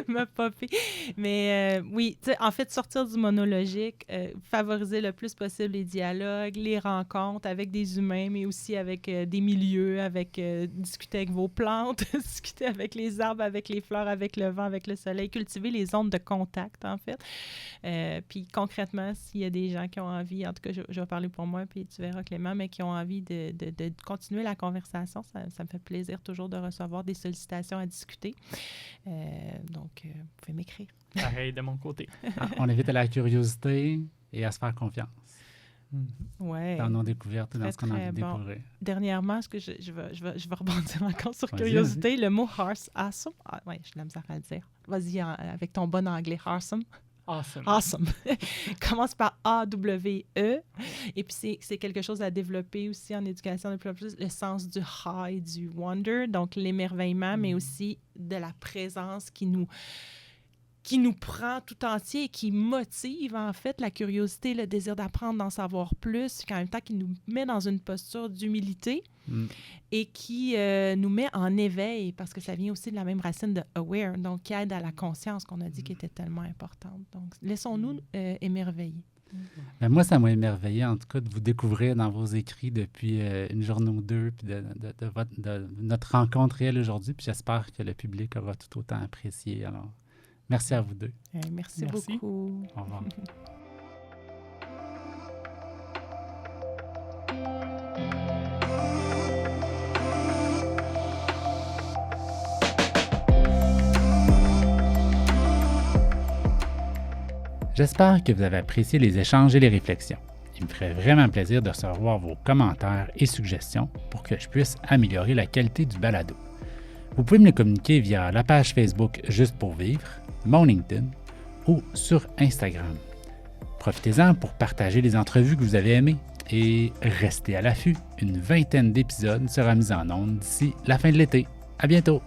Speaker 2: me popper. Mais oui, en fait, sortir du monologique, favoriser le plus possible les dialogues, les rencontres avec des humains, mais aussi avec des milieux, avec discuter avec vos plantes, discuter avec les arbres, avec les fleurs, avec le vent, avec le soleil, cultiver les zones de contact, en fait. Puis concrètement, s'il y a des gens qui ont envie, en tout cas, je vais parler pour moi, puis tu verras Clément, mais qui ont envie de continuer la conversation, ça me fait plaisir toujours de recevoir des sollicitations à discuter. Donc, vous pouvez m'écrire.
Speaker 3: Pareil de mon côté.
Speaker 1: On invite à la curiosité et à se faire confiance.
Speaker 2: Ouais.
Speaker 1: Dans nos découvertes, dans ce qu'on a envie de découvrir.
Speaker 2: Dernièrement, ce que je vais rebondir encore sur curiosité, le mot awesome. Oui, j'ai de la misère à le dire. Vas-y, avec ton bon anglais, awesome. Awesome. Commence par A-W-E. Et puis, c'est quelque chose à développer aussi en éducation de plus en plus, le sens du high, du wonder, donc l'émerveillement, mais aussi de la présence qui nous prend tout entier et qui motive, en fait, la curiosité, le désir d'apprendre, d'en savoir plus, puis en même temps qui nous met dans une posture d'humilité et qui nous met en éveil, parce que ça vient aussi de la même racine de « aware », donc qui aide à la conscience qu'on a dit qui était tellement importante. Donc, laissons-nous émerveiller.
Speaker 1: Ben, moi, ça m'a émerveillé, en tout cas, de vous découvrir dans vos écrits depuis une journée ou deux, puis de notre rencontre réelle aujourd'hui. Puis j'espère que le public aura tout autant apprécié. Alors, merci à vous deux.
Speaker 2: Merci
Speaker 3: Merci.
Speaker 2: beaucoup.
Speaker 1: Au revoir. J'espère que vous avez apprécié les échanges et les réflexions. Il me ferait vraiment plaisir de recevoir vos commentaires et suggestions pour que je puisse améliorer la qualité du balado. Vous pouvez me les communiquer via la page Facebook Juste pour vivre, mon LinkedIn ou sur Instagram. Profitez-en pour partager les entrevues que vous avez aimées et restez à l'affût. Une 20aine d'épisodes sera mise en onde d'ici la fin de l'été. À bientôt!